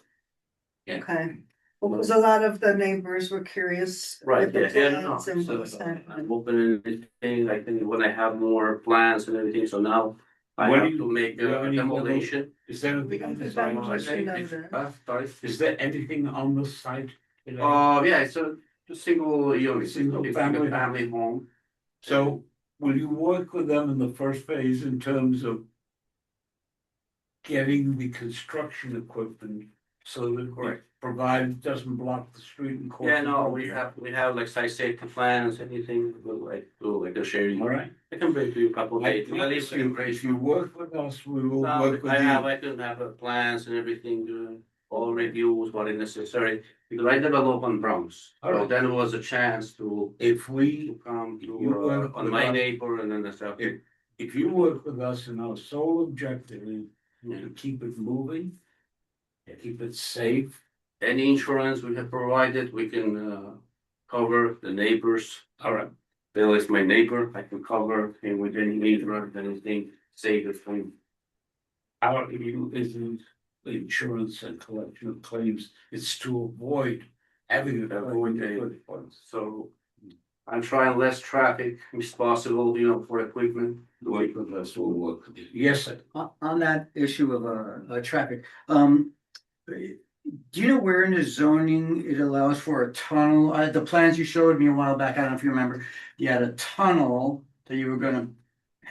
Yeah. Okay. Well, because a lot of the neighbors were curious. Right, with the yeah, no, plans and so what's happening. I'm opening anything, I think when I have more plans and everything, so now I When have do to you- make do you have a any demolition. Is there We anything can on the put site? demolition under. Sorry. Is there anything on the site? today? Yeah, it's a single unit, Single it's family. a family home. So will you work with them in the first phase in terms of getting the construction equipment so that Correct. it doesn't block the street and. cause Yeah, no, the we have like site safety plans, anything, we'll do like the sharing. All right. I can bring to you a couple of days. If you work with us, we will No, work with I you. can have plans and everything, all reviews, what is necessary, because I develop on Bronx. All So right. then it was a chance to If we, come You to, work on with my us. neighbor and then the stuff. if you work with us and our sole objective is Yeah. to keep it moving, keep it safe. Any insurance we have provided, we can, cover the neighbors. All right. Bill is my neighbor, I can cover him with any insurance, anything, save it for him. Our issue isn't the insurance and collection of claims, it's to avoid having it. So I'm trying less traffic as possible, for equipment. Work with us, we'll work with you. Yes, sir. On that issue of traffic, do you know where in the zoning it allows for a tunnel? The plans you showed me a while back, I don't know if you remember, you had a tunnel that you were gonna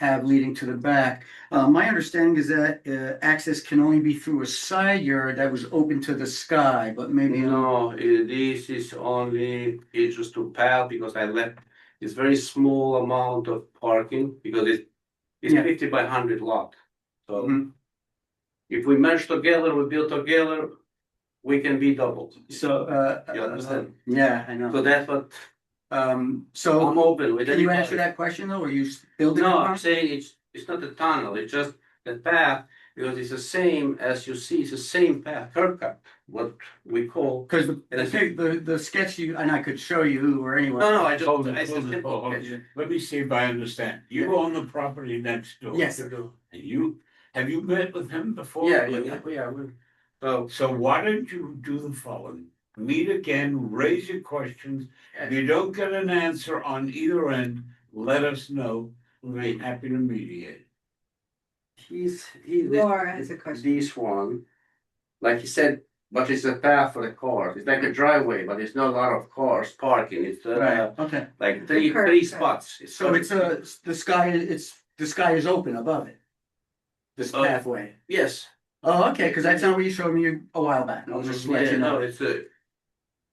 have leading to the back. My understanding is that access can only be through a side yard that was open to the sky, but maybe. No, this is only, it's just to path because I left, it's very small amount of parking because it's Yeah. 50 by 100 lot. So Mhm. if we merge together, we build together, we can be doubled. So, You understand? yeah, I know. So that's what So. I'm open with. Can you anybody. answer that question though? Are you building? No, a I'm house? saying it's not a tunnel, it's just the path, because it's the same as you see, it's the same path, curb cut, what we call. Cause And I the sketch you, and I could show you or anyone. No, I just, Hold it, I said hold it, simple hold it. picture. Let me see if I understand. You own the property next door. Yes, I do. And have you met with him before? Yeah. So why don't you do the following? Meet again, raise your questions. If you don't get an answer on either end, let us know. We'll be happy to mediate. Laura has a question. This one, like you said, but it's a path for the cars, it's like a driveway, but there's not a lot of cars parking, it's Right, okay. like The curb three cut. spots. So it's the sky is open above it. This Oh. pathway. Yes. Oh, okay, cause that's not what you showed me a while back. I'll just let Yeah, you no, know.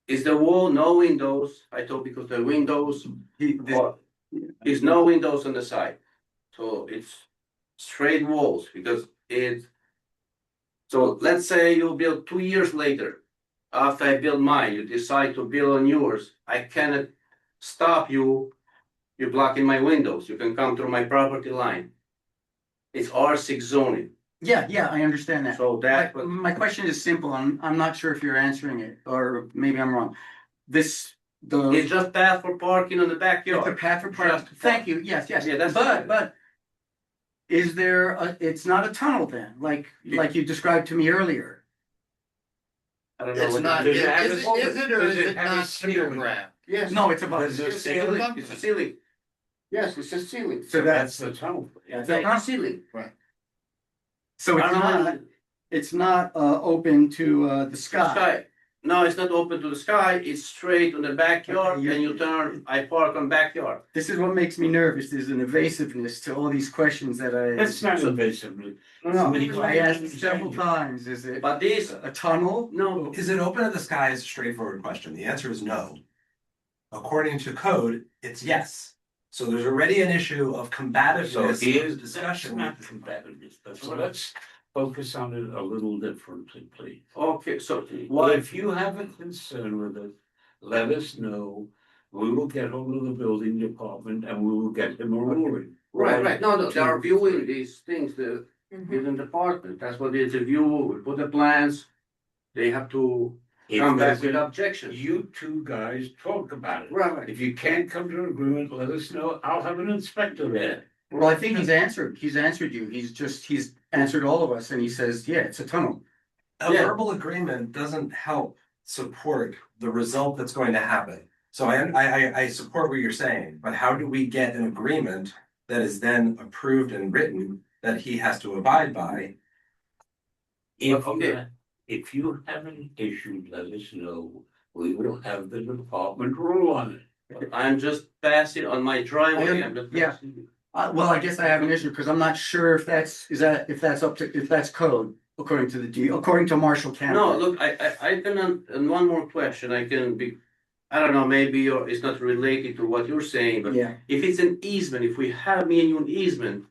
it's the wall, no windows, I told because the windows, This- there's no windows on the side. So it's straight walls because so let's say you build 2 years later. After I build mine, you decide to build on yours, I cannot stop you. You're blocking my windows, you can come through my property line. It's R6 zoning, Yeah, I understand that. so that, My question is simple. I'm not sure if you're answering it, or maybe I'm wrong. it's just path for parking on the It's a backyard. path for parking. Just- Thank you, yes. Yeah, that's But, fine. but. Is there, it's not a tunnel then, like you described to me earlier? I don't know. It's what not, does is it have a- it or does is it it have a not ceiling? underground? Yes. No, it's above. There's a It's ceiling. above. It's a ceiling. Yes, it's a ceiling. So That's the tunnel. It's a ceiling. Right. So it's not open to the sky. Sky. No, it's not open to the sky, it's straight on the backyard, Okay, and you turn, I park on backyard. This is what makes me nervous. There's an evasiveness to all these questions that I. That's not invasive. No, I asked several times, is it but this, a tunnel? no, Is it open to the sky is a straightforward question. The answer is no. According to code, it's yes. So there's already an issue of So combativeness in here's the discussion. not competitive. So let's focus on it a little differently, please. okay, so Well, what, if you have a concern with it, let us know. We will get hold of the building department and we will get him a ruling. right, no, they are viewing these things, the building department, that's what it's a view, we put the plans. They have to If come back there's with a- objections. You two guys talk about it. Right. If you can't come to an agreement, let us know. I'll have an inspector there. Well, I think he's answered you. He's answered all of us and he says, yeah, it's a tunnel. A Yeah. verbal agreement doesn't help support the result that's going to happen. So I support what you're saying, but how do we get an agreement that is then approved and written that he has to abide by? If you have an issue, let us know. We will have the department rule on it. I'm just passing on my driveway. I'm just Yeah. passing. Well, I guess I have an issue because I'm not sure if that's code according to Marshall County. No, look, I can, and one more question, I can be, I don't know, maybe it's not related to what you're saying, but Yeah. if it's an easement, if we have me and you an easement,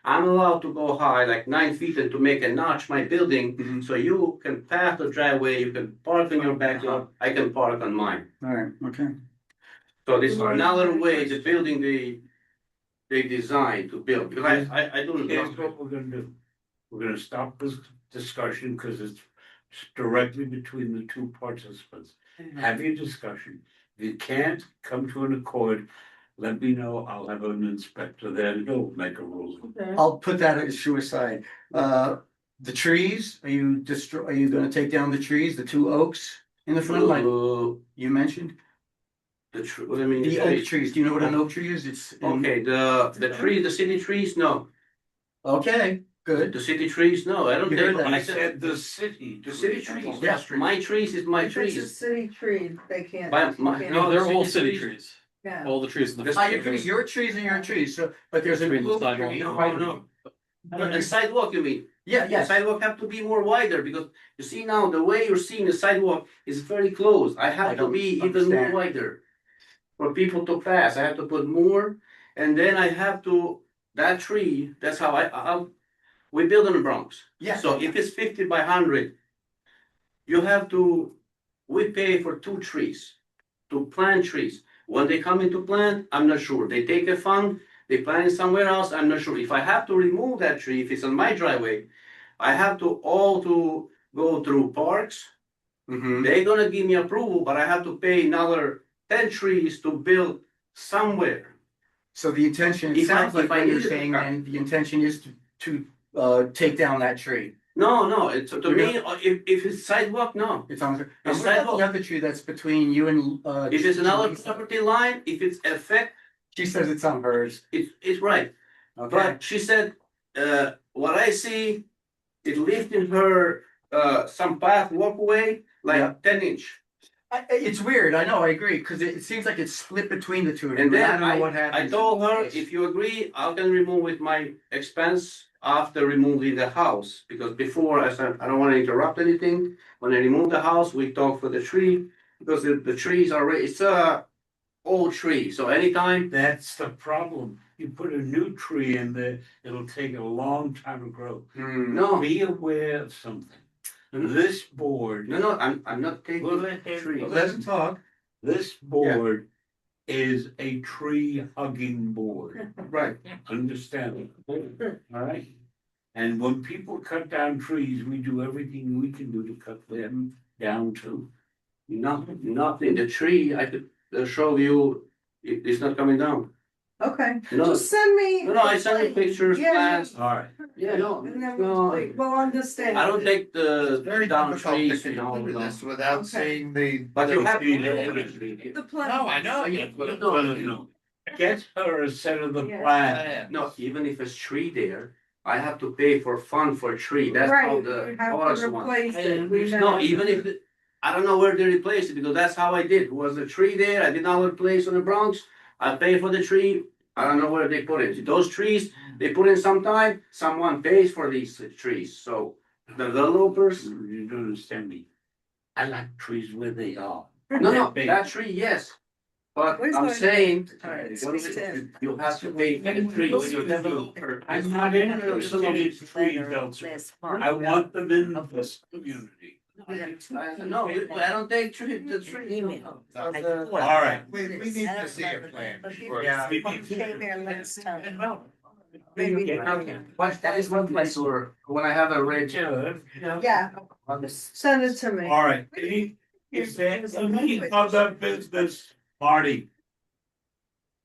I'm allowed to go high, like 9 feet, and to make a notch my building, so you can pass the driveway, you can park in your backyard, I can park on mine. All right, okay. So this is another way, the building they designed to build, because I don't Here's know. what we're gonna do. We're gonna stop this discussion because it's directly between the two participants. Have your discussion. If you can't come to an accord, let me know. I'll have an inspector there and he'll make a ruling. I'll put that issue aside. The trees, are you gonna take down the trees, the 2 oaks in the front, like you mentioned? What do you mean? The oak trees, do you know what an oak tree is? It's. Okay, the tree, the city trees, no. Okay, good. The city trees, no, I don't You think. heard that. I I said the city. The city trees, Yeah. yes, my trees is my If it's a trees. city tree, they can't. By my- you can't- no, They're the all city city trees. trees. Yeah. All the trees. in the I agree, your trees and your trees, so, but there's a Between the blue sidewalk. tree. No. The sidewalk, you mean? Yeah, The yes. sidewalk have to be more wider because you see now the way you're seeing the sidewalk is very close. I I have to don't be even more understand. wider. For people to pass, I have to put more, and then I have to, that tree, that's how we build in the Bronx. Yeah. So if it's 50 by 100, you have to, we pay for 2 trees, to plant trees. When they come into plant, I'm not sure. They take a fund, they plant it somewhere else, I'm not sure. If I have to remove that tree, if it's on my driveway, I have to go through parks. Mhm. They're gonna give me approval, but I have to pay another 10 trees to build somewhere. So the intention, it If I- sounds like if I what you're needed to saying, cut. then the intention is to take down that tree. No, it's to me, if it's sidewalk, no. It's on, It's and what about sidewalk. the other tree that's between you and, If it's another Teresa? property line, if it's affect, She says it's on hers. it's right. Okay. But she said, what I see, it left in her, some path walkway, Yeah. like 10-inch. It's weird, I know, I agree, because it seems like it's split between the two of them. And I then don't know what happened. I told her, if you agree, I can remove with my expense after removing the house. Because before I said, I don't wanna interrupt anything. When I remove the house, we talk for the tree, because the trees are, it's a old tree, so anytime. That's the problem. You put a new tree in there, it'll take a long time to grow. No, Be aware of something. This board. no, I'm not taking Well, let him- tree. Let him talk. This board is a tree hugging board. Right. Understand? All right? And when people cut down trees, we do everything we can do to cut them down too. Nothing, the tree, I could show you, it's not coming down. Okay, No. just send me. No, I sent you pictures, Yeah, plans. All right. Yeah, no, And then no, we'll understand. I don't take the Very down difficult to trees, you know. conclude this without Okay. seeing the. But you have. The plan. No, I know. No. Get her a set of the Yeah. plan. No, even if it's tree there, I have to pay for fund for a tree, that's how Right, the you have forest to one. replace it. We No, know. even if, I don't know where they replaced it, because that's how I did, was the tree there, I did not replace on the Bronx, I paid for the tree, I don't know where they put it, those trees, they put in sometime, someone pays for these trees, so the developers. You don't understand me. I like trees where they are. No, that tree, yes, but Where's I'm my- saying, Alright, what is it's it? You have to pay for the tree when you developer. I'm not interested in trees, Elsa. I want them in this community. No, I don't take the tree. All right. We need to see a plan. Yeah. Came here last time. Maybe. Okay, but that is one place where, when I have a red. Yeah, send it to me. All right. Is there any other business, Marty?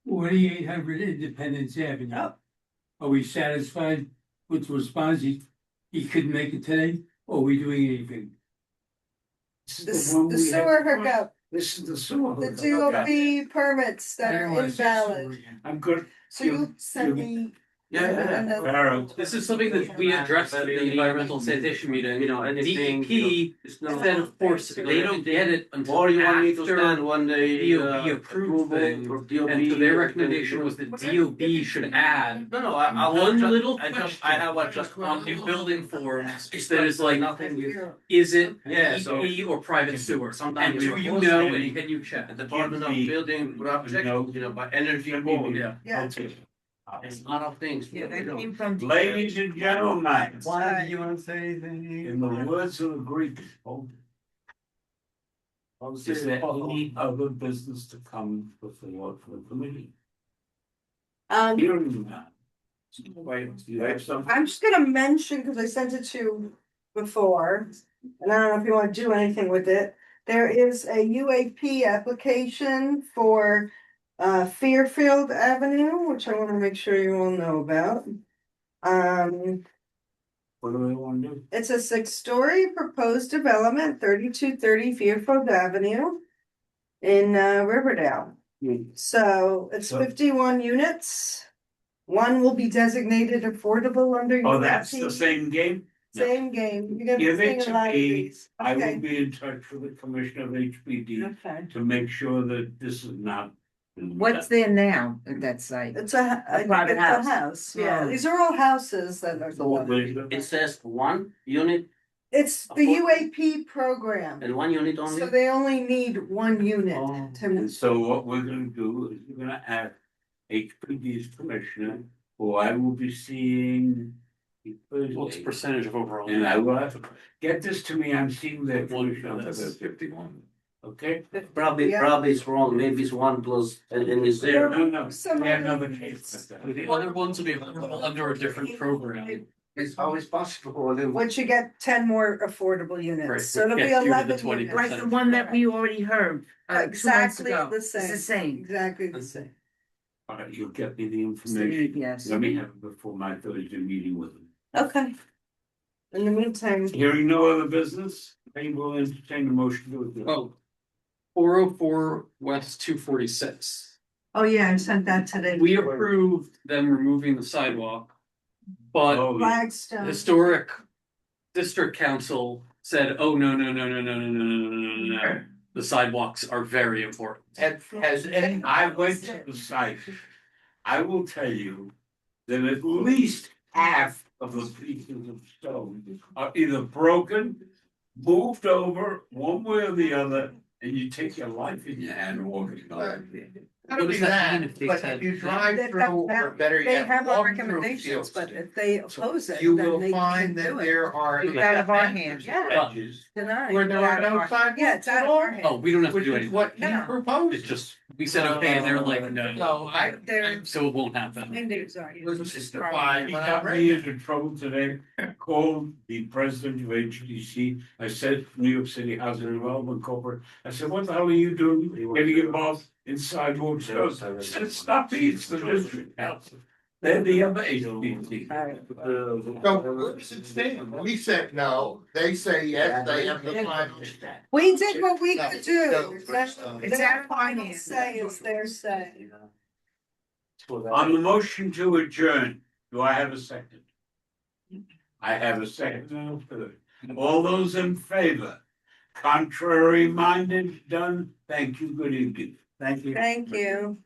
4800 Independence Avenue. Are we satisfied with the response? He couldn't make it today, or are we doing anything? The sewer hookup, This is the sewer. the hookup. DOB permits that are invalid. I'm good. So you send me. and then- Pharaoh. This is something that we addressed at the environmental sanitation meeting, You know, anything, DEP it's no. said, of course, they don't get it until Or you want me to after stand when they. DOB approved things, and so their recommendation was that DOB should add No, I one just- little I just, question I have a just. on the building forms that is like, Nothing is. is it Yeah, so- DEP or private sewer? Sometimes And do we're you also know, saying- and can you check? The Department of Building Project, you know, by energy board. Yeah. Yeah. There's a lot of things. Ladies and gentlemen, Why do you want to say anything? in the words of the Greek, is there any other business to come before the committee? Hearing that. Wait, you have something? I'm just gonna mention, because I sent it to you before, and I don't know if you wanna do anything with it. There is a UAP application for Fairfield Avenue, which I wanna make sure you all know about. What do we want to do? It's a 6-story proposed development, 3230 Fairfield Avenue in Riverdale. So it's So- 51 units. One will be designated affordable under. Oh, that's the UAP. same game? Same game. You're gonna be Give it seeing a to lot of me. these. I will Okay. be in touch with the commissioner of HPD Okay. to make sure that this is not What's there now at that site? It's a private it's house. a house, yeah, Oh. these are all houses that are going. It says 1 unit It's the UAP program, and 1 unit only. so they only need 1 unit to. And so what we're gonna do is we're gonna add a previous commissioner who I will be seeing. What's the percentage of overall? And I will have to get this to me, I'm seeing that. That's 51. Okay? Probably it's wrong. Maybe it's 1 plus and it's there. No, Some we have other- another case. The other ones will be under a different program. It's always possible. Then Once you get 10 more affordable Right, units, so it'll which be gets you to the 11 20%. units. Like the one that we already heard. 2 months Exactly ago. the It's same. the same. Exactly the same. All right, you'll get me the information. Yes. Let me have it before my Thursday meeting with them. Okay. In the meantime, Hearing no other business, I will entertain the motion to adjourn. Oh. 404 West 246. oh yeah, I sent that today. We approved them removing the sidewalk, but Oh, yeah. Flagstone. historic district council said, oh, no. The sidewalks are very important. Has any, I went to the site. I will tell you that at least half of the pieces of stone are either broken, moved over one way or the other, and you take your life in your hand walking on it. Not only that, but if you drive through, or better They yet, have our walk through recommendations, fields, but if they oppose it, you then will they find can't that do it. there are. It's out of our hands. Yeah. Edges Denied. where there are no Yeah, sidewalks it's out at of all, our hands. Oh, we don't have to which do is anything. what he No. proposed. It's just, we said, okay, and they're like, no. So They're, So it won't happen. findings are. was justified He when I got read me it. into trouble today, called the president of HDC. I said, New York City Housing Development Corporate. I said, what the hell are you doing? Getting involved in sidewalks? He goes, I said, it's not me, it's the district council. They're the other HDC. So where does it stand? We said no, they say yes, they have the final. We did what we could do. It's It's our final say is their say. On the motion to adjourn, do I have a second? I have a second and a third. All those in favor? Contrary minded, done? Thank you, good evening. Thank you.